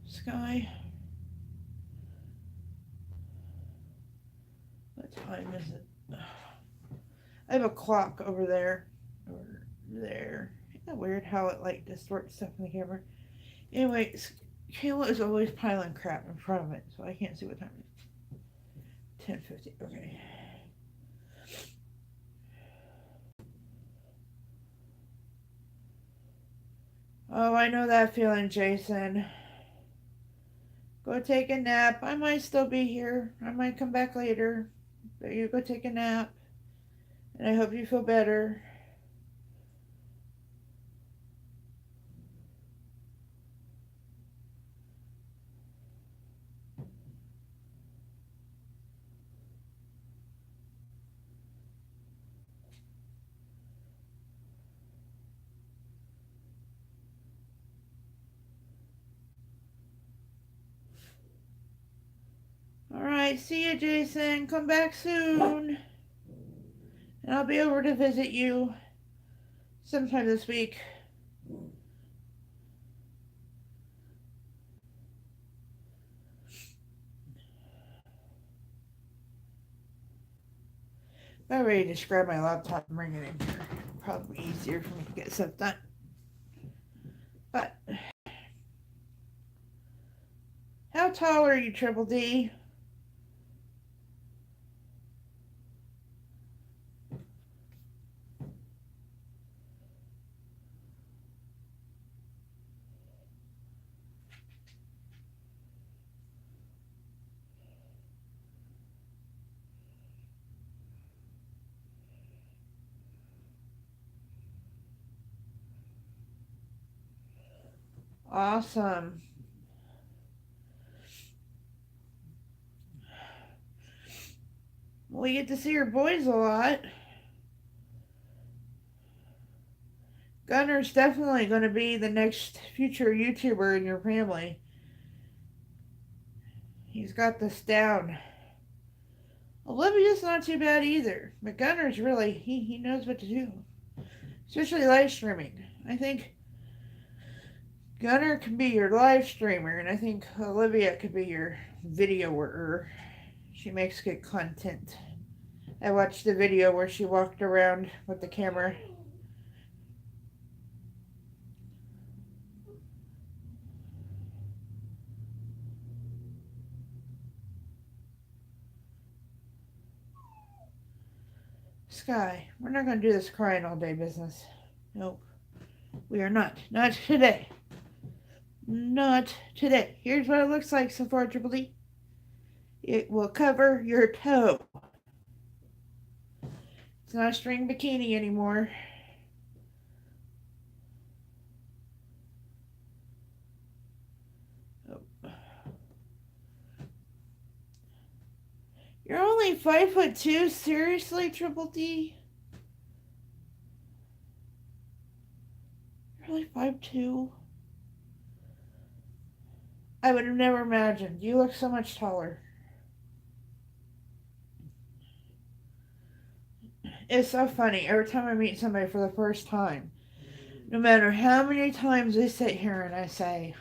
Sky. time is it? I have a clock over there. Over there. Isn't that weird how it like distorts stuff in the camera? Anyway, Kayla is always piling crap in front of it, so I can't see what time it is. 10:50. Okay. Oh, I know that feeling, Jason. Go take a nap. I might still be here. I might come back later. But you go take a nap. And I hope you feel better. Alright, see you, Jason. Come back soon. And I'll be over to visit you sometime this week. I'm ready to just grab my laptop and bring it in here. Probably easier for me to get stuff done. But how tall are you, Triple D? Awesome. We get to see your boys a lot. Gunner's definitely going to be the next future YouTuber in your family. He's got this down. Olivia's not too bad either. But Gunner's really, he knows what to do. Especially live streaming. I think Gunner can be your live streamer, and I think Olivia could be your videoer. She makes good content. I watched the video where she walked around with the camera. Sky, we're not going to do this crying all day business. Nope. We are not. Not today. Not today. Here's what it looks like so far, Triple D. It will cover your toe. It's not a string bikini anymore. Oh. You're only 5'2"? Seriously, Triple D? You're only 5'2"? I would have never imagined. You look so much taller. It's so funny. Every time I meet somebody for the first time, no matter how many times I sit here and I say,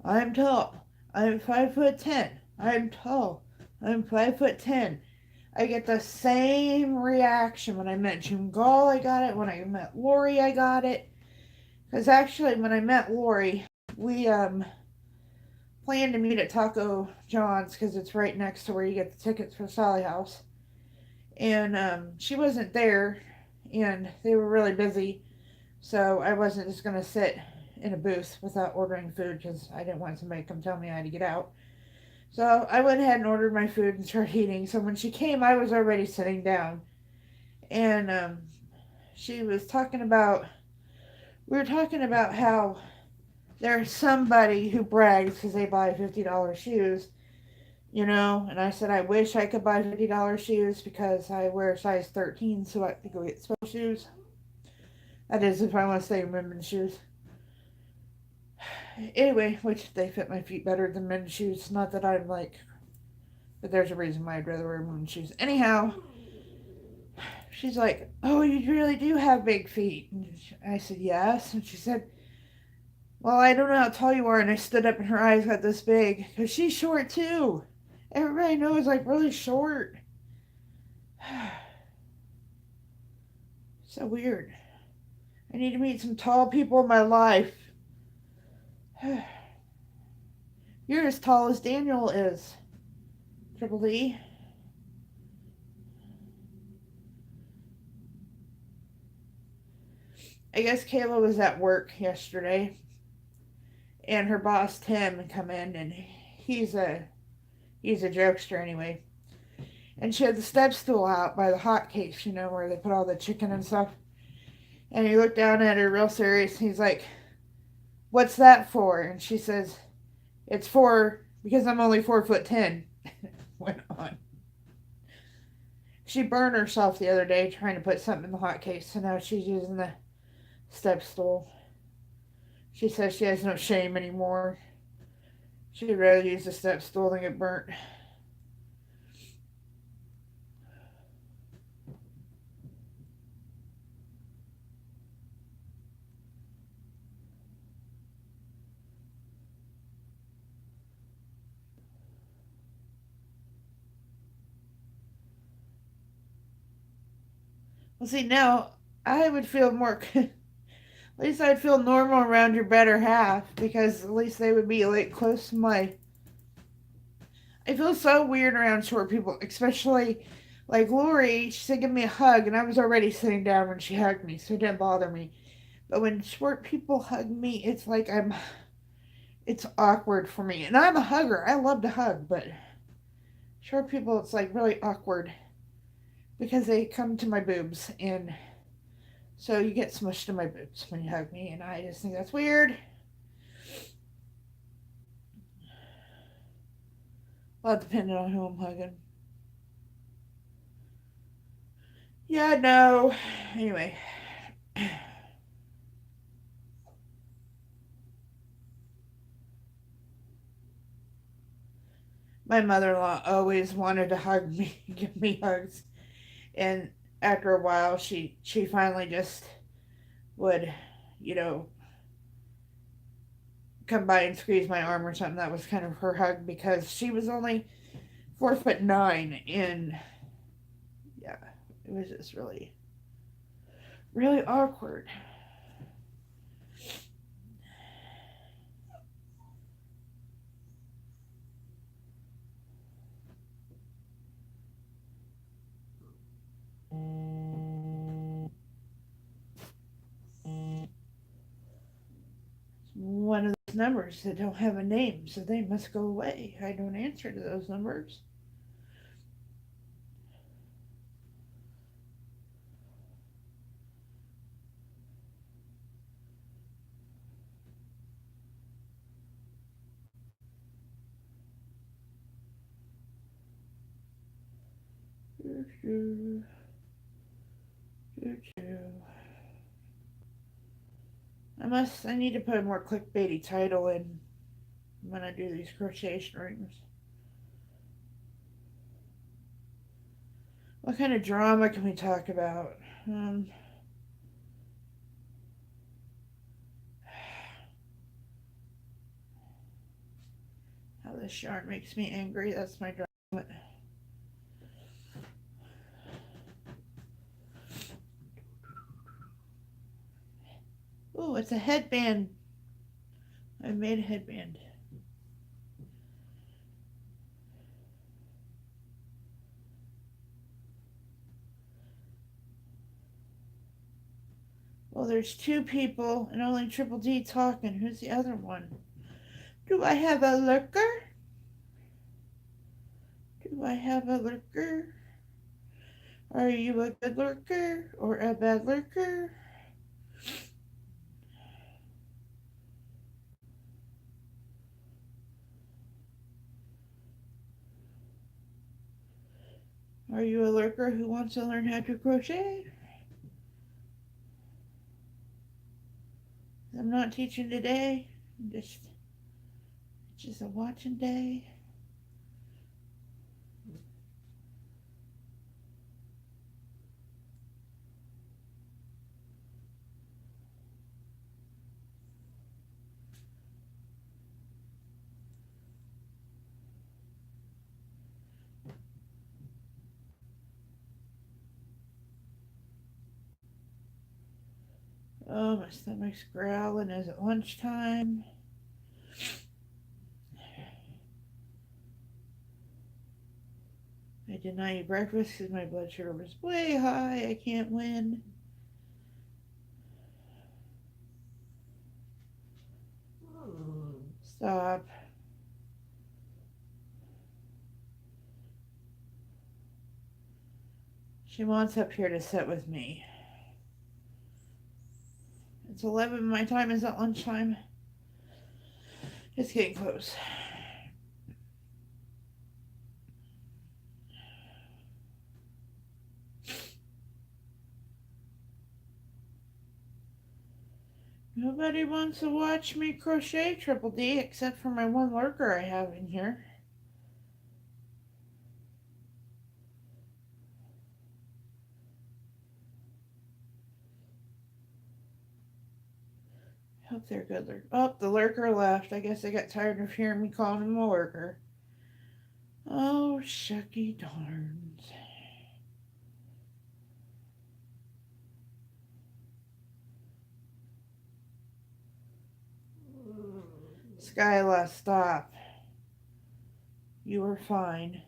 I'm tall. I'm 5'10". I'm tall. I'm 5'10". I get the same reaction when I met Jim Gall. I got it. When I met Lori, I got it. Because actually, when I met Lori, we planned to meet at Taco John's because it's right next to where you get the tickets for Sally House. And she wasn't there, and they were really busy. So I wasn't just going to sit in a booth without ordering food because I didn't want somebody to come tell me I had to get out. So I went ahead and ordered my food and started eating. So when she came, I was already sitting down. And she was talking about, we were talking about how there's somebody who brags because they buy $50 shoes, you know. And I said, I wish I could buy $50 shoes because I wear size 13, so I could go get special shoes. That is if I want to stay in women's shoes. Anyway, which they fit my feet better than men's shoes. Not that I'm like, but there's a reason why I'd rather wear women's shoes. Anyhow, she's like, oh, you really do have big feet. And I said, yes. And she said, well, I don't know how tall you are. And I stood up and her eyes got this big. Because she's short too. Everybody knows, like, really short. So weird. I need to meet some tall people in my life. You're as tall as Daniel is, Triple D. I guess Kayla was at work yesterday, and her boss Tim come in, and he's a jokester anyway. And she had the step stool out by the hot cakes, where they put all the chicken and stuff. And he looked down at her real serious. He's like, "What's that for?" And she says, "It's for because I'm only 4'10". Went on. She burned herself the other day trying to put something in the hot case, so now she's using the step stool. She says she has no shame anymore. She'd rather use the step stool than get burnt. Well, see, now I would feel more. At least I'd feel normal around your better half because at least they would be like close to my. I feel so weird around short people, especially like Lori. She said, "Give me a hug," and I was already sitting down when she hugged me, so it didn't bother me. But when short people hug me, it's like it's awkward for me. And I'm a hugger. I love to hug, but short people, it's like really awkward because they come to my boobs, and so you get smushed in my boobs when you hug me, and I just think that's weird. Well, depending on who I'm hugging. Yeah, no. Anyway. My mother-in-law always wanted to hug me, give me hugs, and after a while, she finally just would, you know, come by and squeeze my arm or something. That was kind of her hug because she was only 4'9", and yeah, it was just really, really awkward. One of those numbers that don't have a name, so they must go away. I don't answer to those numbers. I need to put a more clickbaity title in when I do these crochet strings. What kind of drama can we talk about? How this yarn makes me angry. That's my drama. Oh, it's a headband. I made a headband. Well, there's two people and only Triple D talking. Who's the other one? Do I have a lurker? Do I have a lurker? Are you a good lurker or a bad lurker? Are you a lurker who wants to learn how to crochet? I'm not teaching today. Just a watching day. Oh, my stomach's growling. Is it lunchtime? I deny you breakfast because my blood sugar was way high. I can't win. Stop. She wants up here to sit with me. It's 11 my time. Is that lunchtime? It's getting close. Nobody wants to watch me crochet Triple D except for my one lurker I have in here. Hope they're good. Oh, the lurker left. I guess they got tired of hearing me calling him a lurker. Oh, shucky darns. Skyla, stop. You were fine.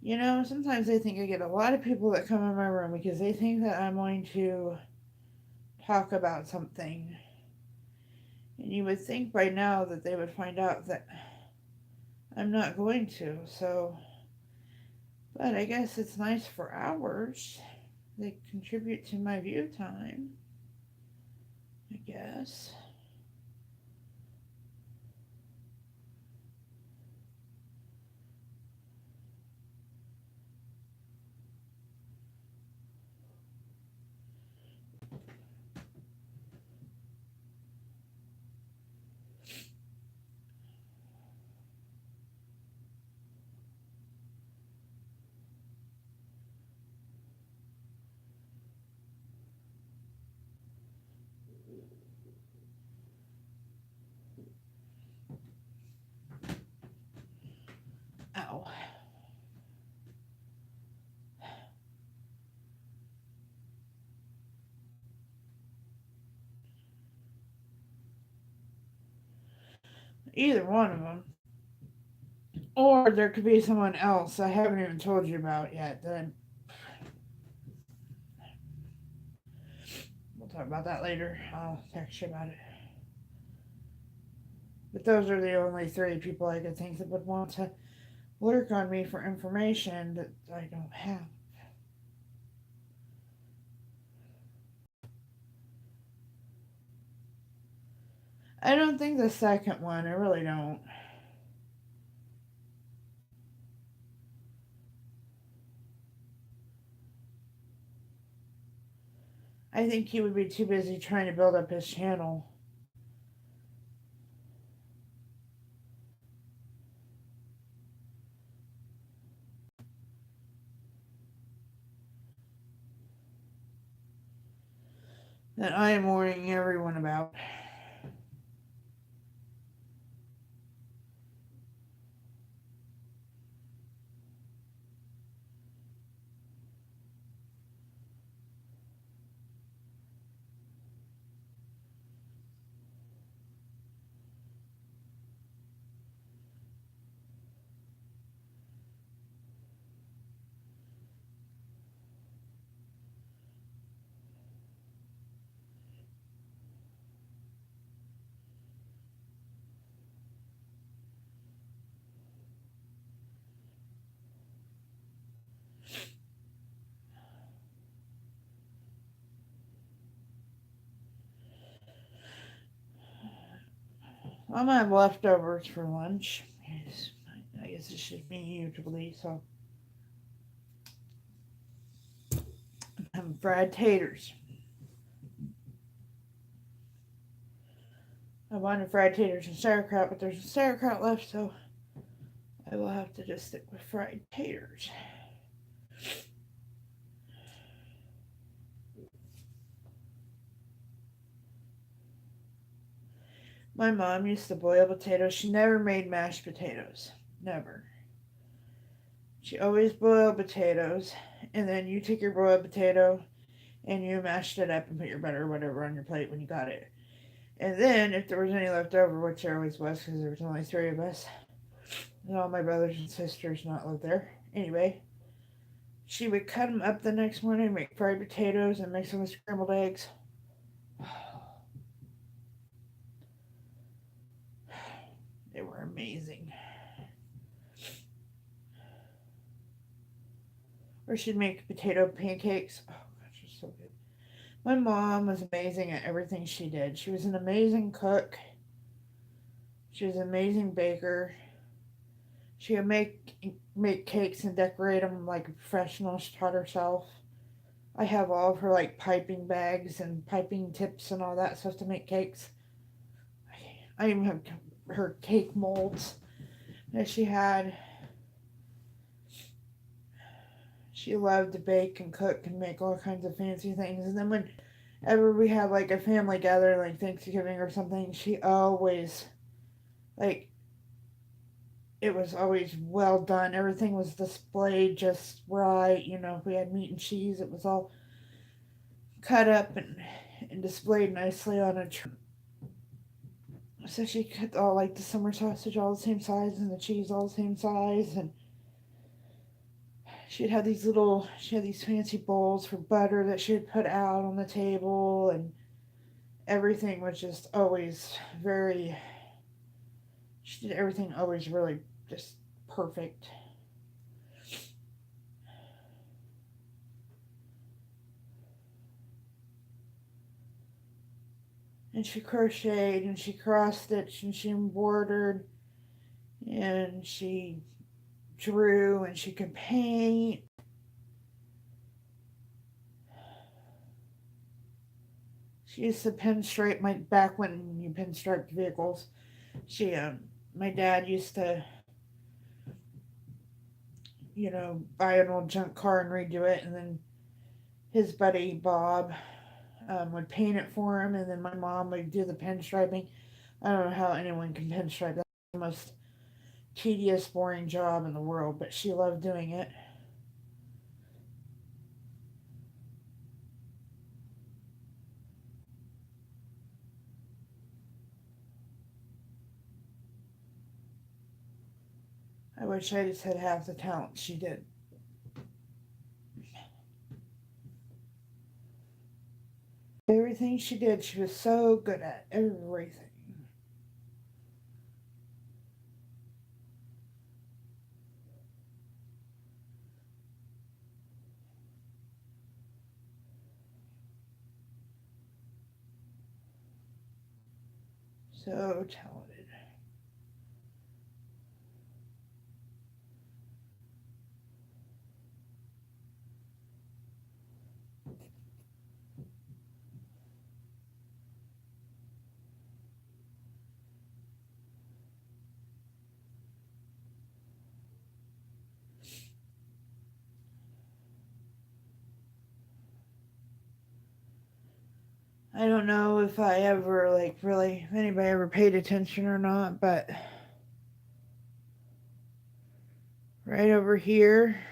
You know, sometimes I think I get a lot of people that come in my room because they think that I'm going to talk about something. And you would think by now that they would find out that I'm not going to, so. But I guess it's nice for hours. They contribute to my view time, I guess. Ow. Either one of them. Or there could be someone else I haven't even told you about yet. Then we'll talk about that later. I'll text you about it. But those are the only 3 people I could think that would want to lurk on me for information that I don't have. I don't think the second one, I really don't. I think he would be too busy trying to build up his channel. That I am warning everyone about. I'm gonna have leftovers for lunch. Yes, I guess it should be usually so. I'm having fried taters. I wanted fried taters and sauerkraut, but there's sauerkraut left, so I will have to just stick with fried taters. My mom used to boil potatoes. She never made mashed potatoes. Never. She always boiled potatoes, and then you take your boiled potato and you mashed it up and put your butter or whatever on your plate when you got it. And then, if there was any left over, which there always was because there was only three of us, and all my brothers and sisters not live there. Anyway, she would cut them up the next morning, make fried potatoes, and mix them with scrambled eggs. They were amazing. Or she'd make potato pancakes. Oh gosh, they're so good. My mom was amazing at everything she did. She was an amazing cook. She was an amazing baker. She would make cakes and decorate them like a professional. She taught herself. I have all of her like piping bags and piping tips and all that stuff to make cakes. I even have her cake molds that she had. She loved to bake and cook and make all kinds of fancy things. And then whenever we had like a family gathering, like Thanksgiving or something, she always, like, it was always well done. Everything was displayed just right. You know, if we had meat and cheese, it was all cut up and displayed nicely on a tray. So she cut all like the summer sausage all the same size and the cheese all the same size, and she had these fancy bowls for butter that she would put out on the table, and everything was just always very, she did everything always really just perfect. And she crocheted and she cross stitched and she embroidered and she drew and she could paint. She used to pinstripe my back when you pinstriped vehicles. She My dad used to, buy an old junk car and redo it, and then his buddy Bob would paint it for him, and then my mom would do the pinstriping. I don't know how anyone can pinstripe. That's the most tedious, boring job in the world, but she loved doing it. I wish I just had half the talent she did. Everything she did, she was so good at everything. So talented. I don't know if I ever, like, really, if anybody ever paid attention or not, but right over here,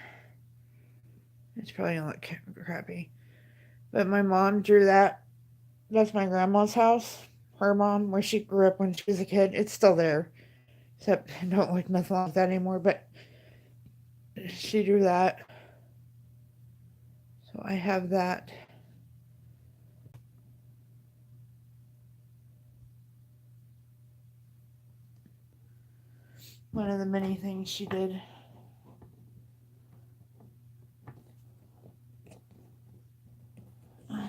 it's probably gonna look crappy, but my mom drew that. That's my grandma's house. Her mom, where she grew up when she was a kid. It's still there, except I don't look nothing like that anymore, but she drew that. So I have that. One of the many things she did. No.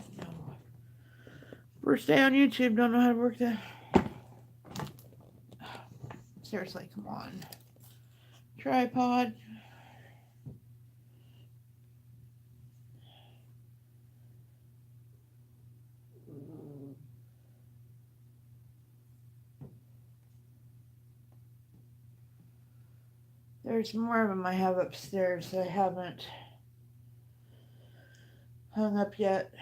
First day on YouTube, don't know how to work that. Seriously, come on. Tripod. There's more of them I have upstairs that I haven't hung up yet.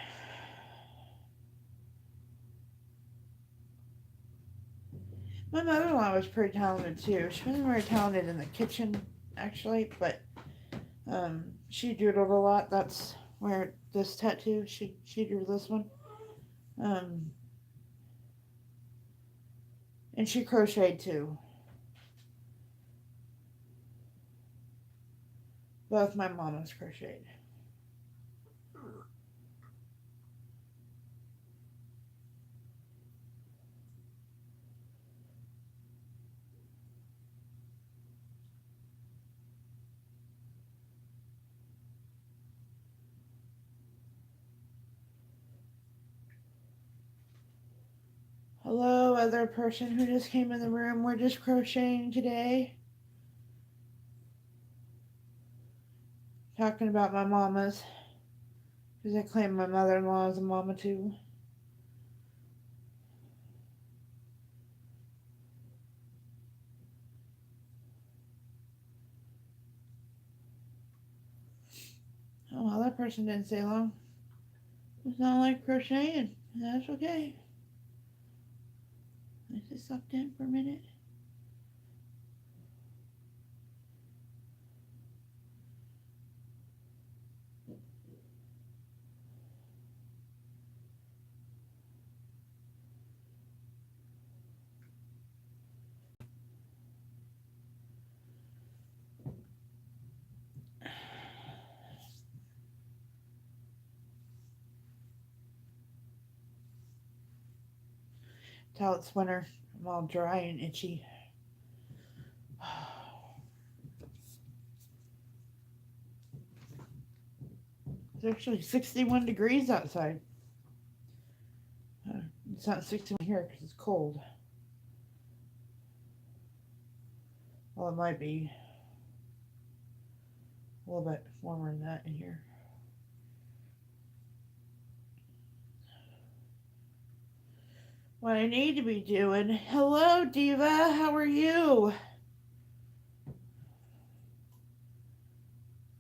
My mother-in-law was pretty talented too. She wasn't very talented in the kitchen, actually, but she doodled a lot. That's where this tattoo, she drew this one. Um, and she crocheted too. Both my mamas crocheted. Hello, other person who just came in the room. We're just crocheting today. Talking about my mamas. Because I claim my mother-in-law as a mama too. Oh, well, that person didn't stay long. It's not like crocheting. That's okay. Let's just stop down for a minute. Till it's winter. I'm all dry and itchy. It's actually 61 degrees outside. It's not 61 here because it's cold. Well, it might be a little bit warmer than that in here. What I need to be doing. Hello, Diva. How are you?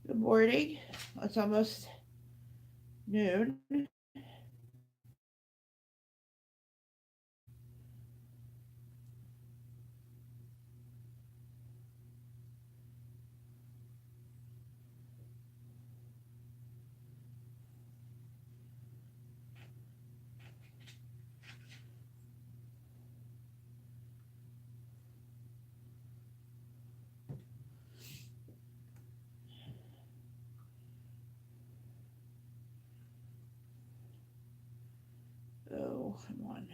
Good morning. It's almost noon. Oh, come on.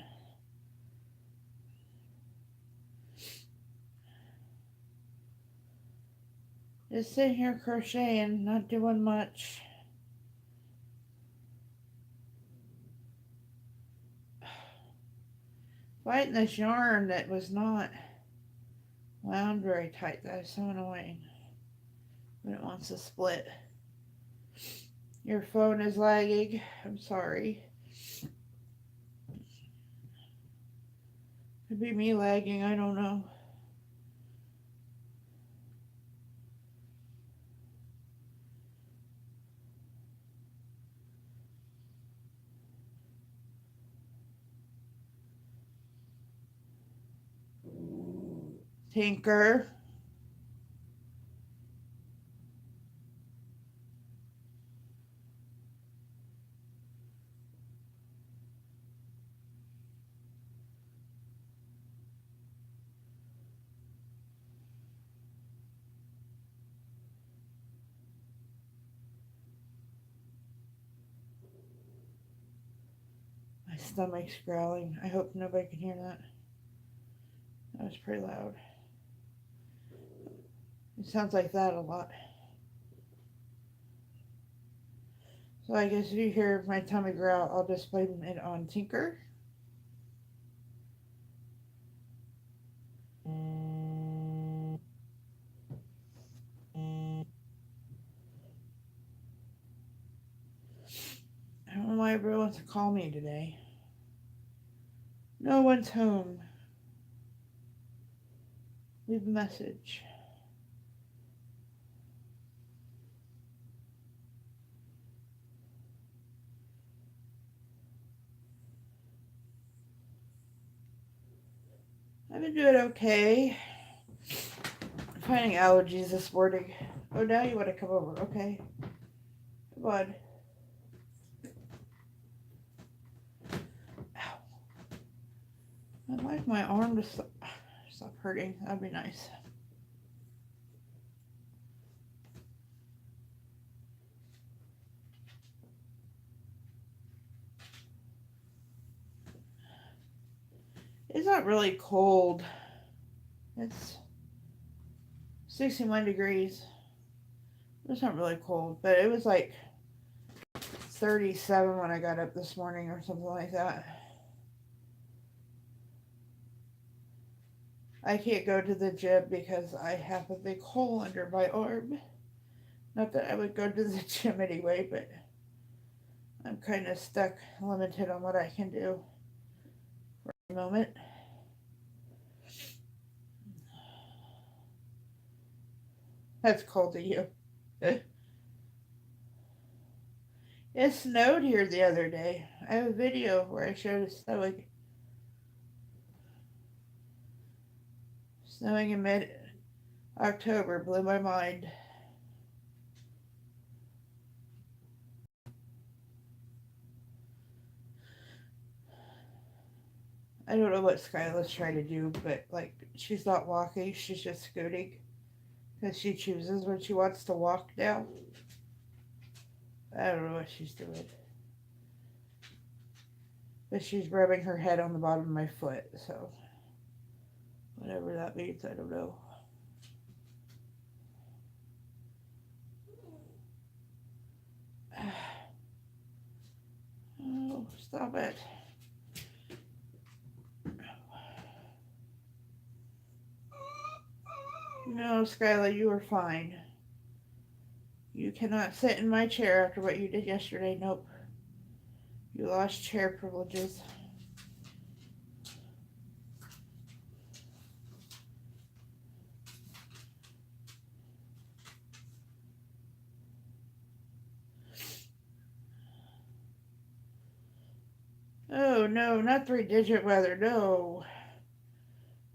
Just sitting here crocheting, not doing much. Fighting this yarn that was not wound very tight. That is so annoying. When it wants to split. Your phone is lagging. I'm sorry. Could be me lagging. I don't know. Tinker. My stomach's growling. I hope nobody can hear that. That was pretty loud. It sounds like that a lot. So I guess if you hear my tummy growl, I'll just blame it on Tinker. I don't know why everyone wants to call me today. No one's home. Leave a message. I've been doing okay. Fighting allergies this morning. Oh, now you want to come over. Okay. Come on. Ow. I'd like my arm to stop hurting. That'd be nice. It's not really cold. It's 61 degrees. It's not really cold, but it was like 37 when I got up this morning or something like that. I can't go to the gym because I have a big hole under my arm. Not that I would go to the gym anyway, but I'm kind of stuck, limited on what I can do for the moment. That's cold to you. It snowed here the other day. I have a video where I showed it snowing. Snowing in mid-October blew my mind. I don't know what Skyla's trying to do, but like she's not walking, she's just scooting because she chooses when she wants to walk now. I don't know what she's doing. But she's rubbing her head on the bottom of my foot, so whatever that means, I don't know. Oh, stop it. No, Skyla, you are fine. You cannot sit in my chair after what you did yesterday. Nope. You lost chair privileges. Oh, no, not 3-digit weather. No.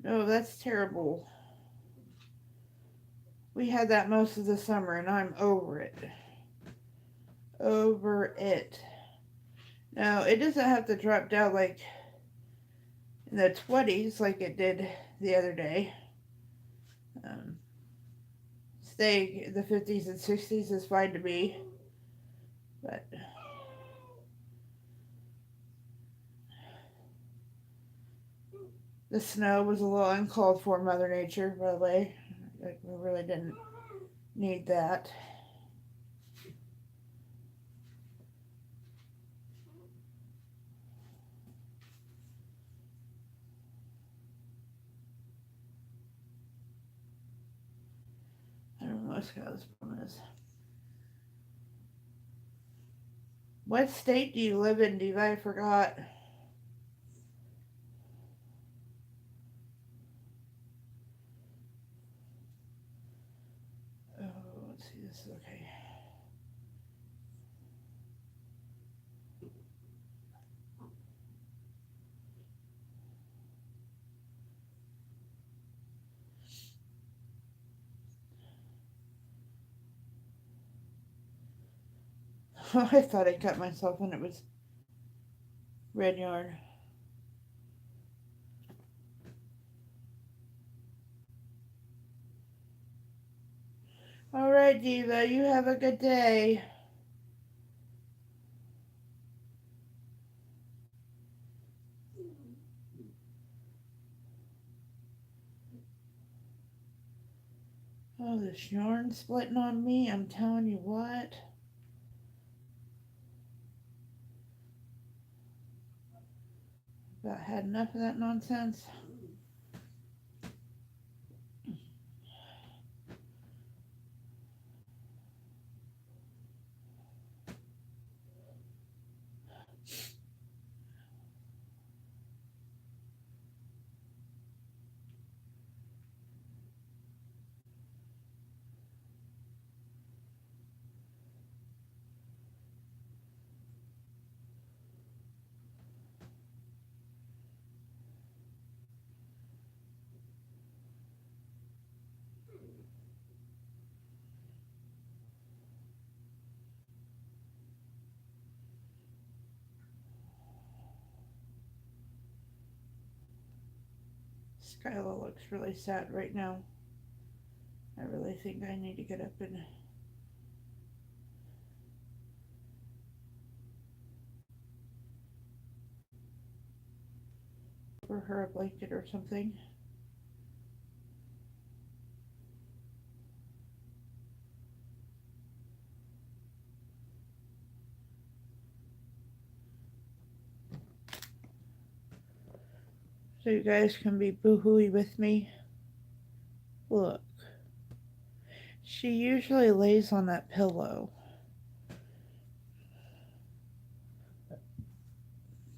No, that's terrible. We had that most of the summer, and I'm over it. Over it. Now, it doesn't have to drop down like in the 20s like it did the other day. Staying in the 50s and 60s is fine to me. But the snow was a little uncalled for, Mother Nature, by the way. We really didn't need that. I don't know what Skylar's problem is. What state do you live in, Diva? I forgot. Oh, let's see. This is okay. I thought I cut myself and it was red yarn. All right, Diva, you have a good day. Oh, this yarn splitting on me, I'm telling you what. About had enough of that nonsense. Skyla looks really sad right now. I really think I need to get up and for her a blanket or something. So you guys can be boo-hooey with me. Look. She usually lays on that pillow.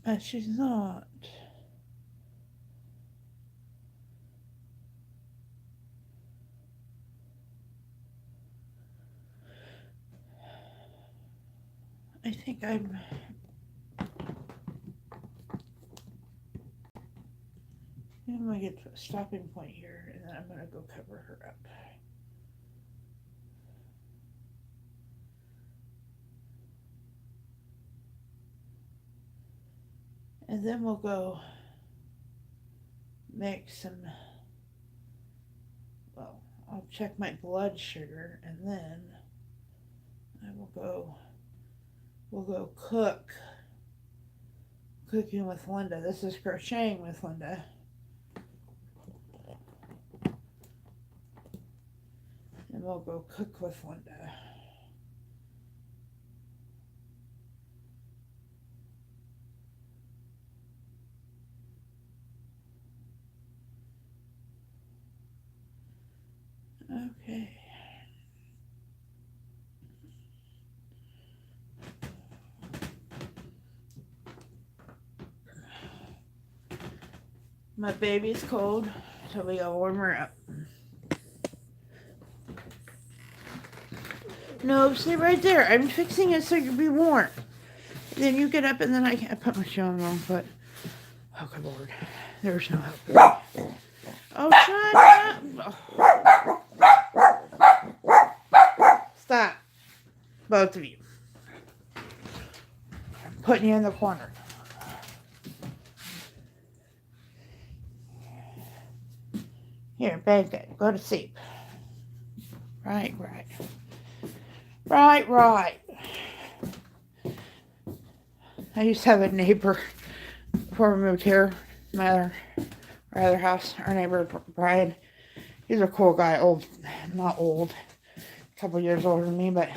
But she's not. I think I'm going to get to a stopping point here, and then I'm going to go cover her up. And then we'll go make some, well, I'll check my blood sugar, and then we'll go cooking with Linda. This is crocheting with Linda. And we'll go cook with Linda. Okay. My baby's cold, so we gotta warm her up. No, stay right there. I'm fixing it so you'll be warm. Then you get up and then I put my shoe on the wrong foot. Oh, good Lord. There's no help. Oh, shut up. Stop. Both of you. I'm putting you in the corner. Here, bed, go to sleep. Right. I used to have a neighbor before we moved here, our other house, our neighbor Brian. He's a cool guy, not old, a couple years older than me, but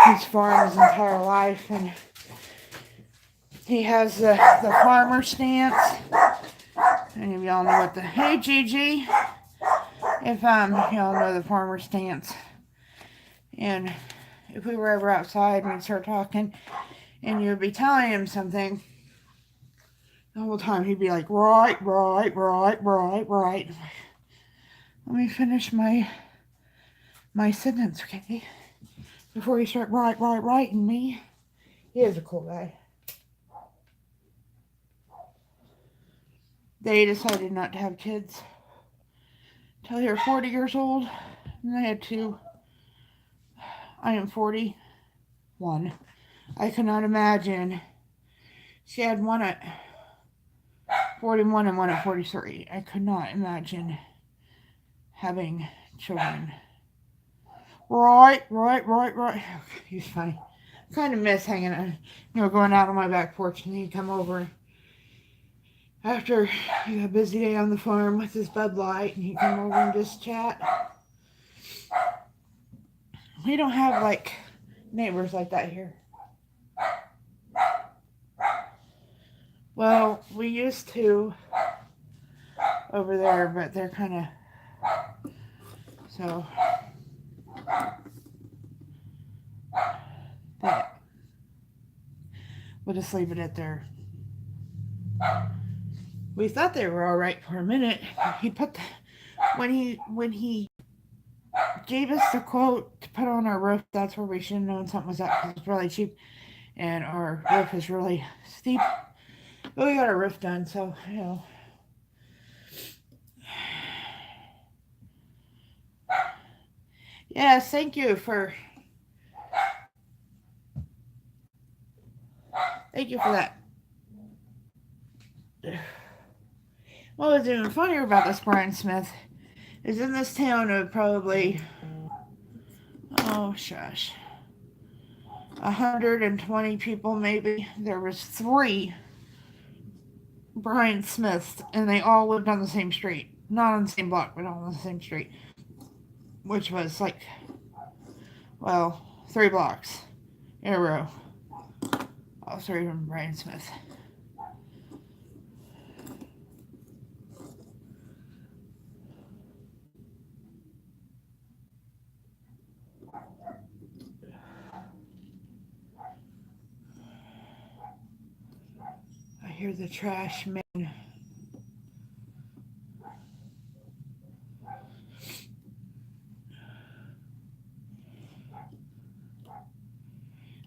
he's farmed his entire life, and he has the farmer stance. Any of y'all know what hey Gigi, if y'all know the farmer stance. And if we were ever outside and we'd start talking and you'd be telling him something, the whole time he'd be like, right. Let me finish my sentence, okay? Before you start writing me. He is a cool guy. They decided not to have kids until they were 40 years old, and they had two. I am 41. I cannot imagine. She had one at 41 and one at 43. I could not imagine having children. Right. Okay, he's fine. I kind of miss hanging out, going out on my back porch, and he'd come over after a busy day on the farm with his Bud Light, and he'd come over and just chat. We don't have, neighbors like that here. Well, we used to over there, but they're kind of, so, that, we'll just leave it at there. We thought they were all right for a minute. When he gave us the quote to put on our roof, that's where we should have known something was up, because it's really cheap, and our roof is really steep. But we got our roof done, so, Yes, thank you for that. What was even funnier about this Brian Smith is in this town of probably, oh shush, 120 people maybe. There was three Brian Smiths, and they all lived on the same street. Not on the same block, but all on the same street. Which was like, well, 3 blocks in a row. All three from Brian Smith. I hear the trash man.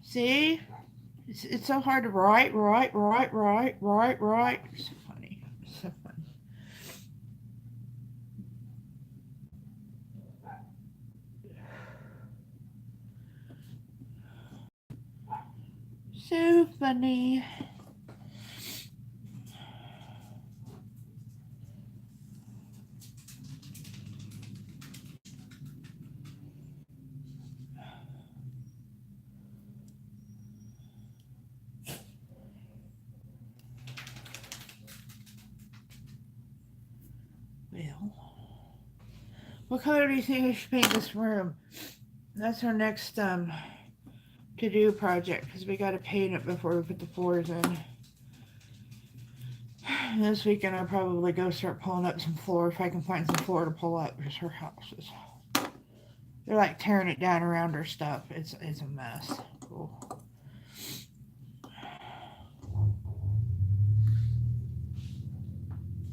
See? It's so hard to write. It's so funny. It's so funny. So funny. Well, what color do you think I should paint this room? That's our next to do project because we got to paint it before we put the floors in. This weekend I'll probably go start pulling up some floor if I can find some floor to pull up because her house is. They're like tearing it down around her stuff. It's a mess. Cool.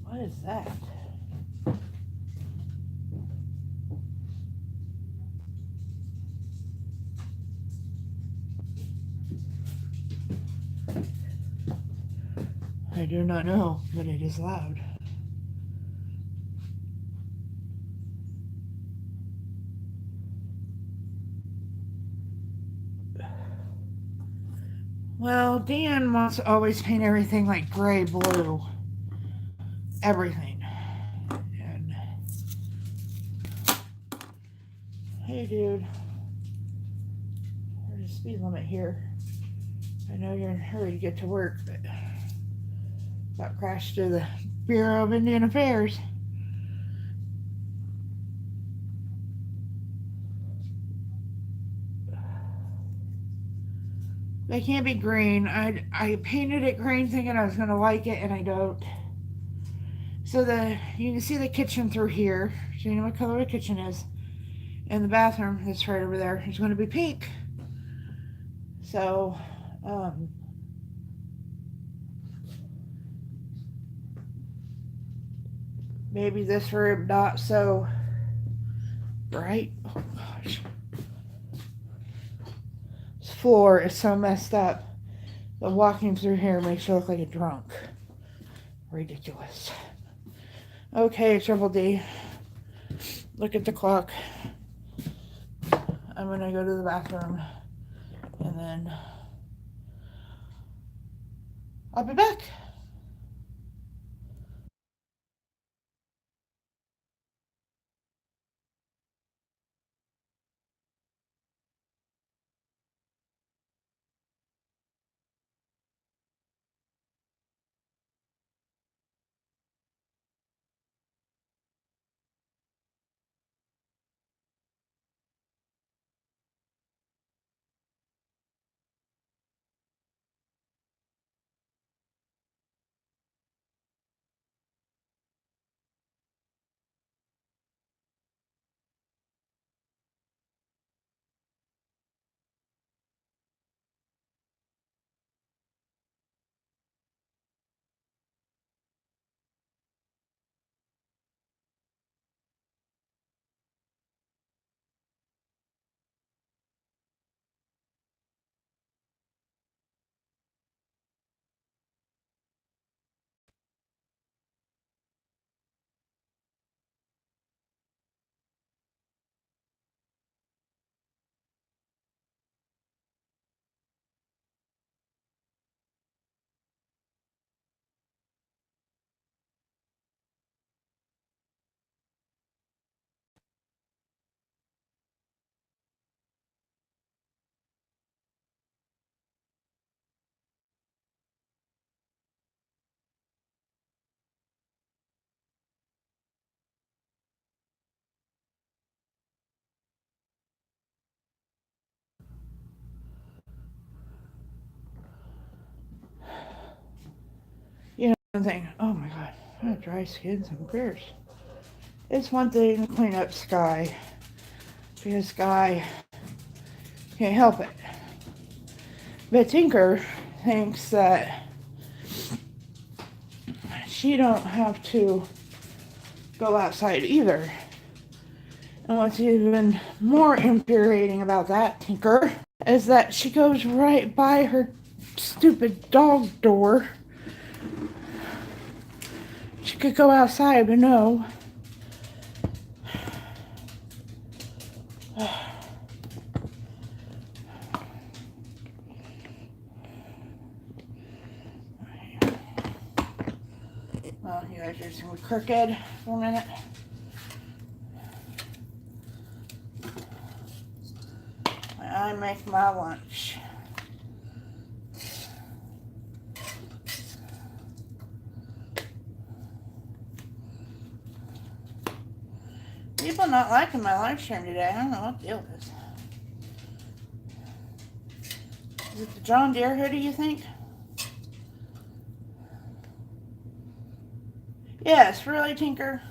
What is that? I do not know, but it is loud. Well, Dan wants to always paint everything like gray blue. Everything. And hey, dude, there's a speed limit here. I know you're in a hurry to get to work, but about crashed through the Bureau of Indian Affairs. They can't be green. I painted it green thinking I was gonna like it, and I don't. So you can see the kitchen through here. So you know what color the kitchen is. And the bathroom that's right over there is going to be pink. So maybe this room not so bright. Oh gosh. This floor is so messed up. But walking through here makes you look like a drunk. Ridiculous. Okay, Triple D. Look at the clock. I'm gonna go to the bathroom and then I'll be back. one thing. Oh my god, I have dry skin, some beers. It's one thing to clean up Sky, because Sky can't help it. But Tinker thinks that she don't have to go outside either. And what's even more infuriating about that, Tinker, is that she goes right by her stupid dog door. She could go outside, but no. Well, you guys are just gonna be crooked for a minute. I make my lunch. People not liking my live stream today. I don't know what the deal is. Is it the John Deere hoodie, you think? Yes, really, Tinker?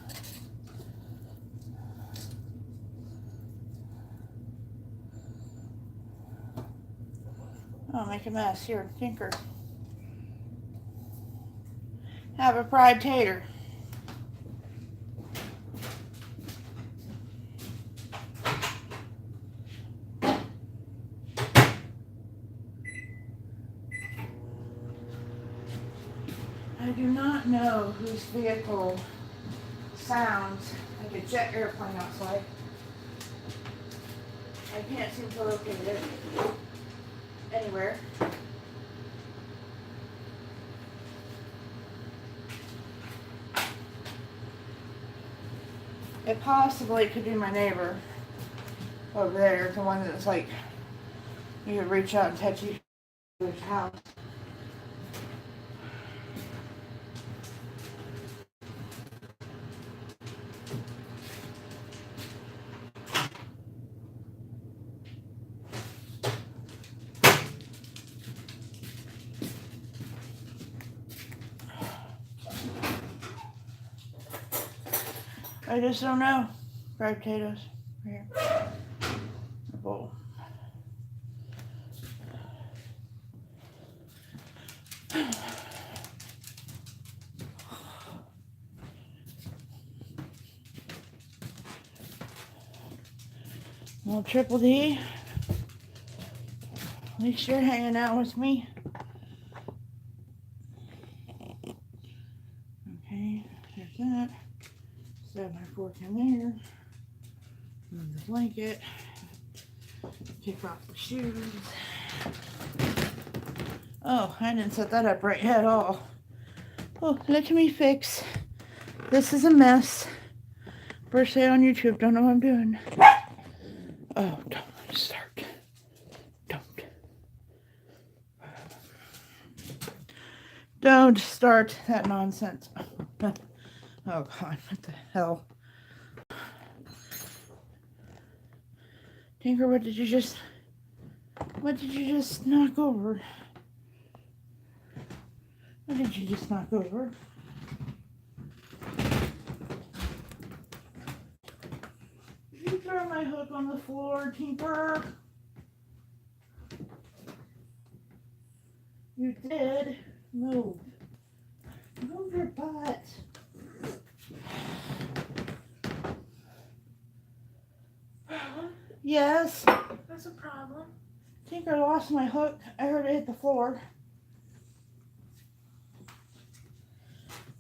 Oh, make a mess. Here, Tinker. Have a fried tater. I do not know whose vehicle sounds like a jet airplane outside. I can't seem to locate it anywhere. It possibly could be my neighbor over there, the one that's like, you could reach out and touch each other's house. I just don't know. Fried potatoes. Here. A bowl. Well, Triple D, at least you're hanging out with me. Okay, there's that. Set my fork in there. Move the blanket. Take off the shoes. Oh, I didn't set that up right at all. Oh, let me fix. This is a mess. First day on YouTube, don't know what I'm doing. Oh, don't start. Don't start that nonsense. Oh God, what the hell? Tinker, what did you just knock over? What did you just knock over? Did you throw my hook on the floor, Tinker? You did. Move. Move your butt. Problem? Yes. What's the problem? Tinker lost my hook. I heard it hit the floor.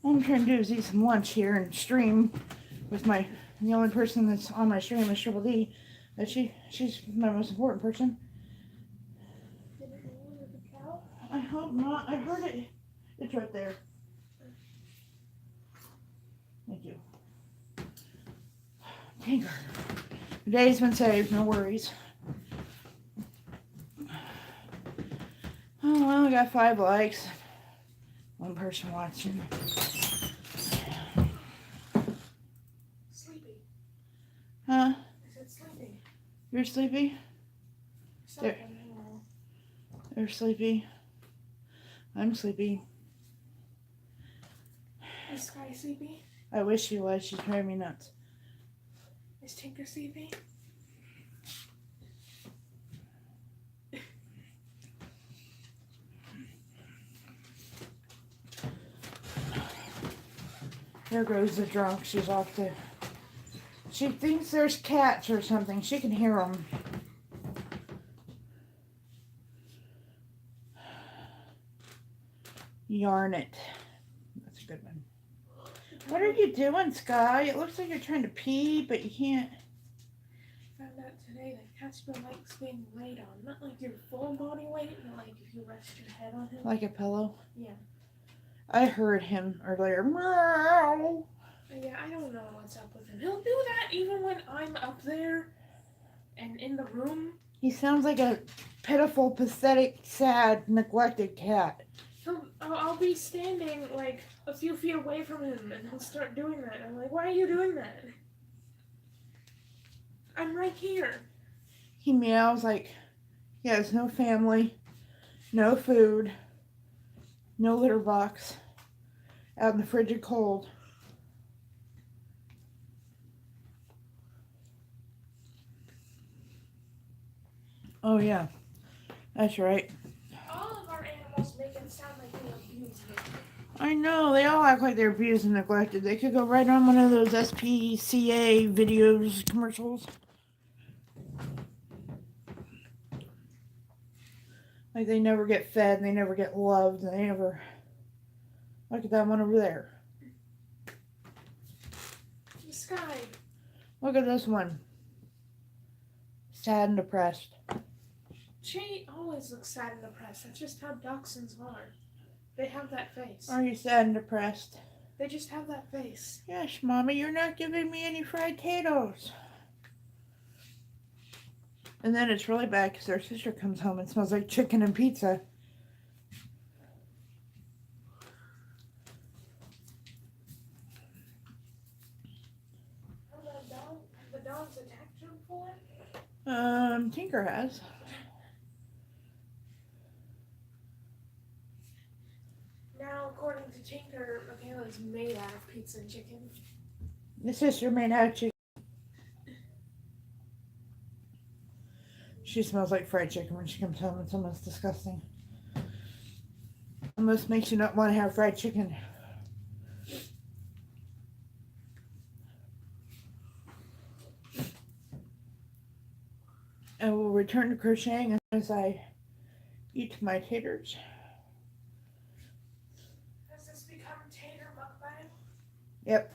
All I'm trying to do is eat some lunch here and stream with the only person that's on my stream is Triple D. But she's my most important person. Did it roll with the cow? I hope not. I heard it. It's right there. Thank you. Tinker. The day's been saved. No worries. Oh, well, I got 5 likes. 1 person watching. Sleepy. Huh? I said sleepy. You're sleepy? Something. They're sleepy. I'm sleepy. Is Sky sleepy? I wish she was. She's driving me nuts. Is Tinker sleepy? There goes the drunk. She's off to... She thinks there's cats or something. She can hear them. Yarn it. That's a good one. What are you doing, Sky? It looks like you're trying to pee, but you can't. Found out today that Casper likes being laid on. Not like your full body weight, but like if you rest your head on him. Like a pillow? Yeah. I heard him earlier. Meow. Yeah, I don't know what's up with him. He'll do that even when I'm up there and in the room. He sounds like a pitiful, pathetic, sad, neglected cat. I'll be standing like a few feet away from him and he'll start doing that. I'm like, why are you doing that? I'm right here. He meows like he has no family, no food, no litter box, out in the frigid cold. Oh yeah, that's right. All of our animals make it sound like we abuse them. I know, they all act like they're abused and neglected. They could go right on one of those SPCA videos, commercials. Like they never get fed, and they never get loved, and they never... Look at that one over there. Sky. Look at this one. Sad and depressed. She always looks sad and depressed. That's just how dachshunds are. They have that face. Are you sad and depressed? They just have that face. Yes, Mommy, you're not giving me any fried potatoes. And then it's really bad because their sister comes home and smells like chicken and pizza. Have the dogs attacked you before? Tinker has. Now, according to Tinker, Michaela's made out of pizza and chicken. The sister made out chicken. She smells like fried chicken when she comes home. It's almost disgusting. Almost makes you not want to have fried chicken. I will return to crocheting as I eat my taters. Has this become tater mukbang? Yep.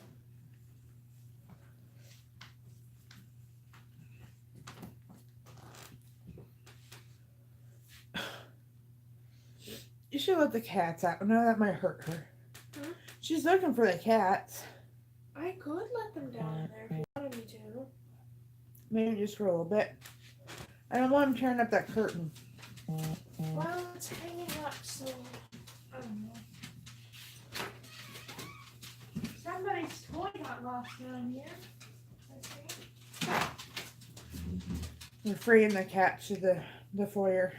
You should let the cats out. No, that might hurt her. Hmm? She's looking for the cats. I could let them down there if you wanted me to. Maybe just for a little bit. I don't want them tearing up that curtain. Well, it's hanging up, so I don't know. Somebody's toy got lost down here. I think. We're freeing the cats to the foyer.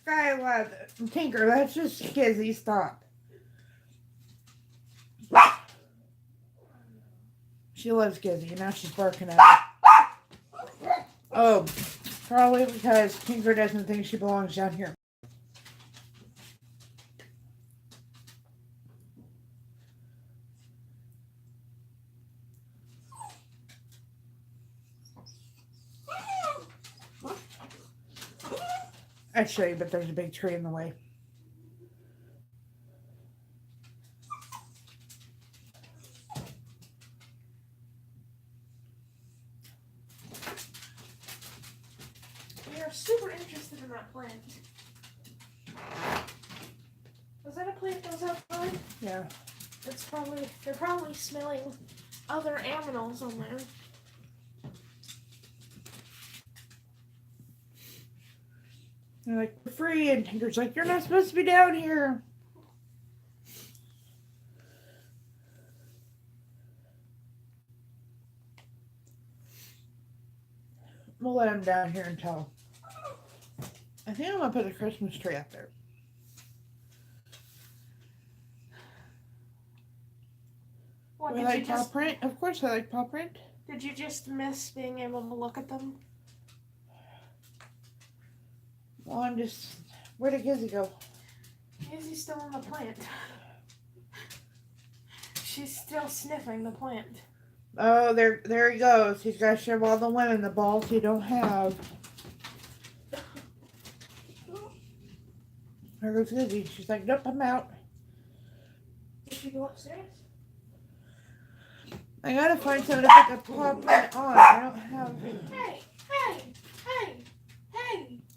Skylar, Tinker, that's just Kizzy, stop. She loves Kizzy, and now she's barking at her. Oh, probably because Tinker doesn't think she belongs down here. I'd show you, but there's a big tree in the way. We are super interested in that plant. Was that a plant that was outside? Yeah. They're probably smelling other animals on there. They're like, we're free, and Tinker's like, you're not supposed to be down here. We'll let him down here until. I think I'm gonna put the Christmas tree up there. What, Do I like paw print? Of course I like paw print. Did you just miss being able to look at them? Well, I'm just. Where did Gizzy go? Gizzy's still on the plant. She's still sniffing the plant. Oh, there he goes. He's got to show all the women the balls he don't have. There goes Gizzy. She's like, nope, I'm out. Did she go upstairs? I gotta find something to put the paw print on. I don't have. Hey!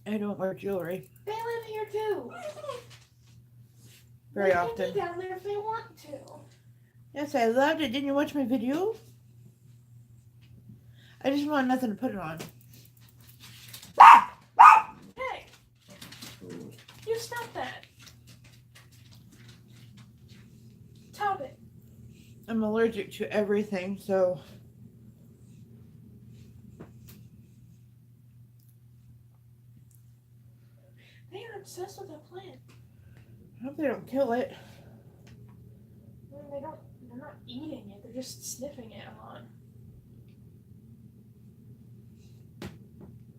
I don't wear jewelry They live here too. very They often. can be down there if they want to. Yes, I loved it. Didn't you watch my video? I just want nothing to put it on. Hey! You stop that. Stop it. I'm allergic to everything, so. They are obsessed with that plant. I hope they don't kill it. They're not eating it, they're just sniffing it a lot.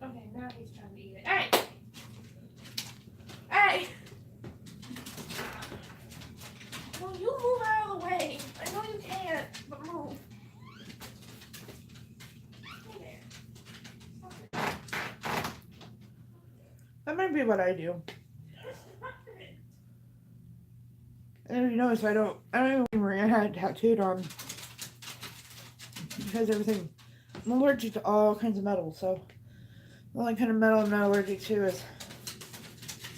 Okay, now he's trying to eat it. Hey! Hey! Well, you move out of the way. I know you can't, but move. Hey there. That might be what I do. Stop it. And you notice I don't even wear a hat tattooed on because everything. I'm allergic to all kinds of metal, so the only kind of metal I'm not allergic to is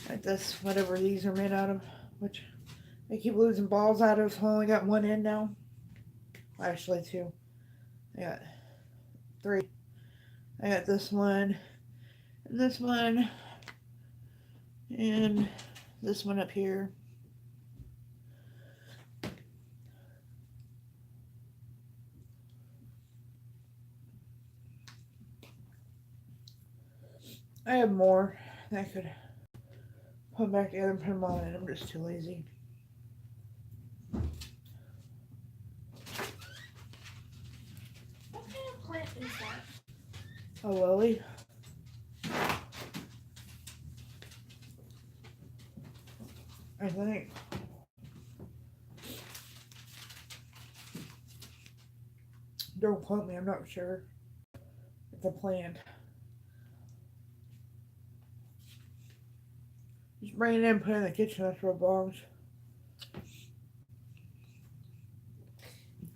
like this, whatever these are made out of, which I keep losing balls out of. So I only got one end now. Actually, two. I got three. I got this one, and this one, and this one up here. I have more that I could put back together and put them on it. I'm just too lazy. What kind of plant is that? A lily. I think. Don't quote me, I'm not sure. It's a plant. Just bring it in, put it in the kitchen, that's where it belongs.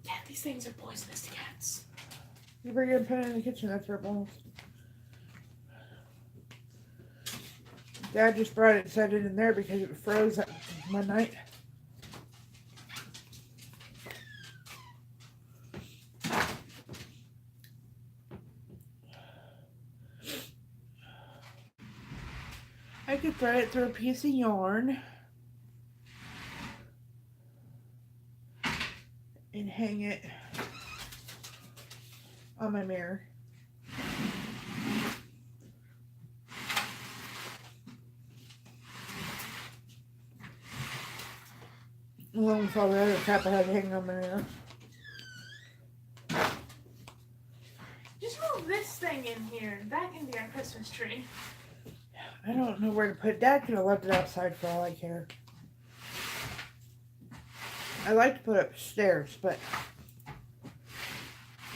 Yeah, these things are poisonous to cats. You bring it in, put it in the kitchen, that's where it belongs. Dad just brought it and set it in there because it froze one night. I could thread it through a piece of yarn and hang it on my mirror. Along with all the other crap I had hanging on my mirror. Just move this thing in here. That can be our Christmas tree. I don't know where to put it. Dad could have left it outside for all I care. I like to put it upstairs, but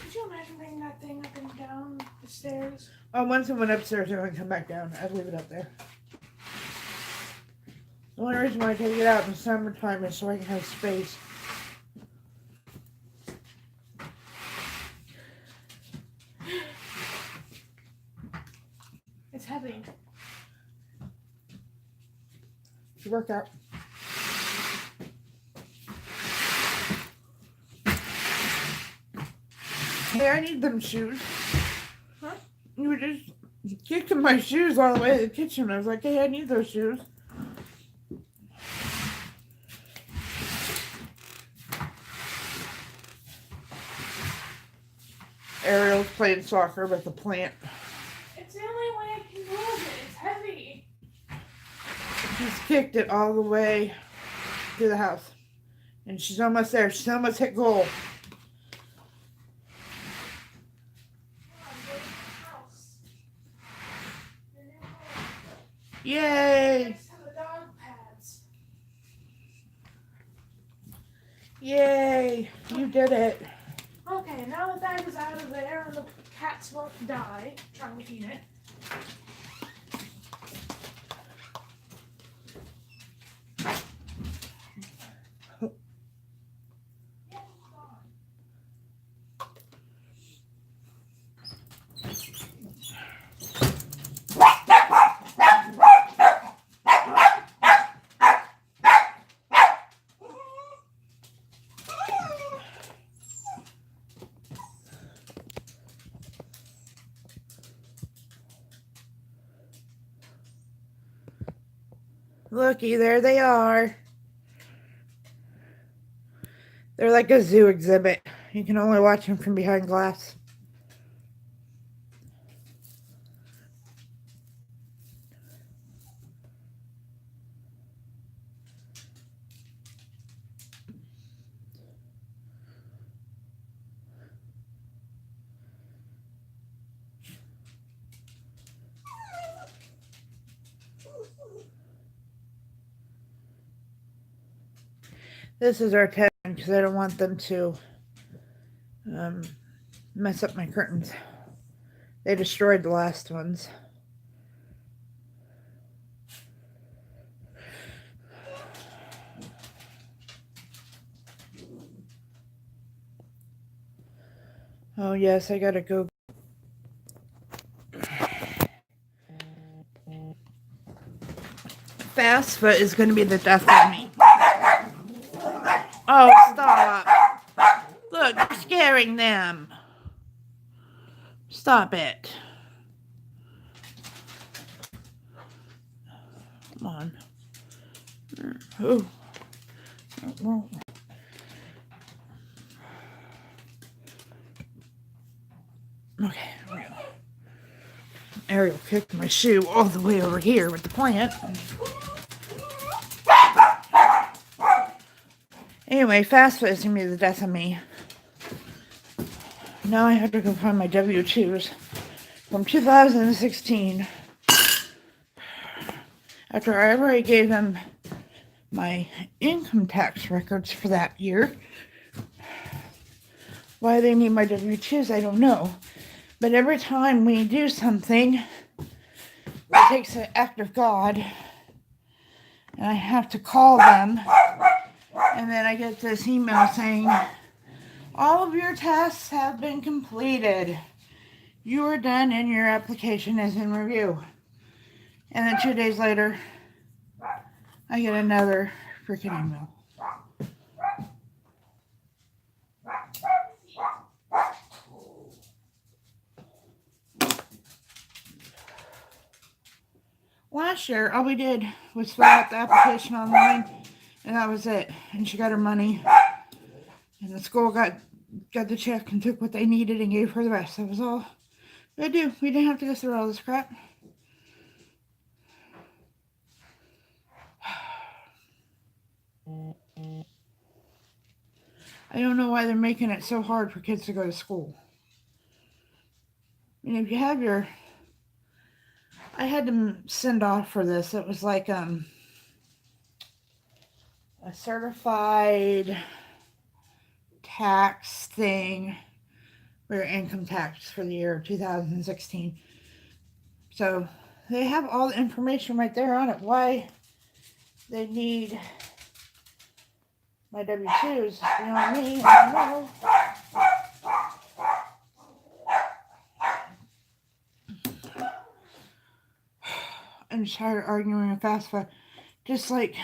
Could you imagine bringing that thing up and down the stairs? once it went upstairs, I would come back down. I'd leave it up there. The only reason why I take it out in the summertime is so I can have space. It's heavy. To work out. Hey, I need them shoes. Huh? You were just kicking my shoes all the way to the kitchen. I was like, hey, I need those shoes. Ariel's playing soccer with the plant. She's kicked it all the way to the house. And she's almost there. She's almost hit goal. Yay! Next to the dog pads. Yay! You did it. Okay, now that that is out of there and the cats won't die trying to eat it. Looky, there they are. They're like a zoo exhibit. You can only watch them from behind glass. This is our tent because I don't want them to mess up my curtains. They destroyed the last ones. Oh yes, I gotta go. Fast foot is gonna be the death of me. Oh, stop. Look, you're scaring them. Stop it. Come on. Oh. Okay. Ariel kicked my shoe all the way over here with the plant. Anyway, fast food is going to be the death of me. Now I have to go find my W-2s from 2016. After I already gave them my income tax records for that year. Why they need my W-2s, I don't know. But every time we do something, it takes an act of God. And I have to call them. And then I get this email saying, all of your tasks have been completed. You are done and your application is in review. And then 2 days later, I get another freaking email. Last year, all we did was fill out the application online, and that was it. And she got her money, and the school got the check and took what they needed and gave her the rest. That was all we had to do. We didn't have to go through all this crap. I don't know why they're making it so hard for kids to go to school. I mean, if you have your... I had to send off for this. It was like a certified tax thing for your income tax for the year 2016. So they have all the information right there on it. Why they need my W-2s, you know what I mean? I don't know. I'm tired of arguing with fast food. Just like,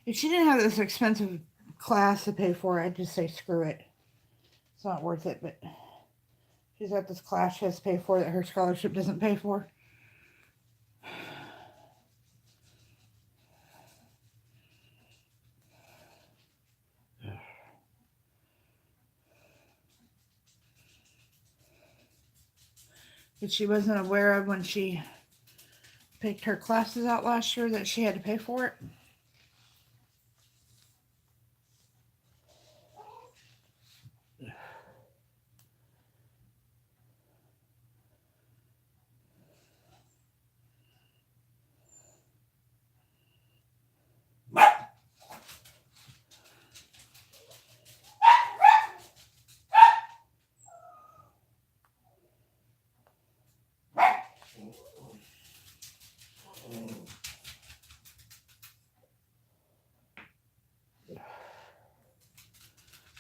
if she didn't have this expensive class to pay for, I'd just say screw it. It's not worth it, but she's got this class she has to pay for that her scholarship doesn't pay for. That she wasn't aware of when she picked her classes out last year that she had to pay for it.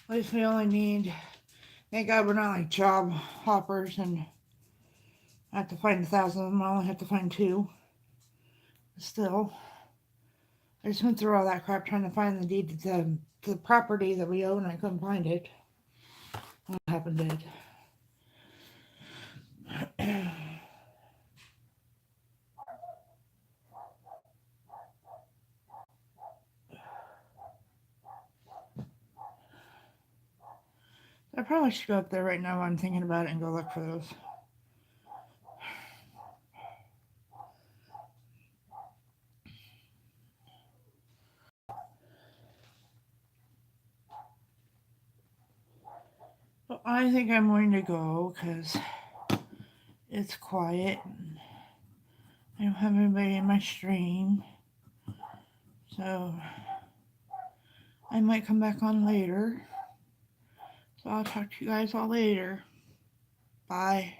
At least we only need, thank God we're not like job hoppers and I have to find 1,000 of them. I only have to find 2. Still, I just went through all that crap trying to find the deed to the property that we own. I couldn't find it. What happened did. I probably should go up there right now while I'm thinking about it and go look for those. But I think I'm going to go because it's quiet. And I don't have anybody in my stream. So I might come back on later. So I'll talk to you guys all later. Bye.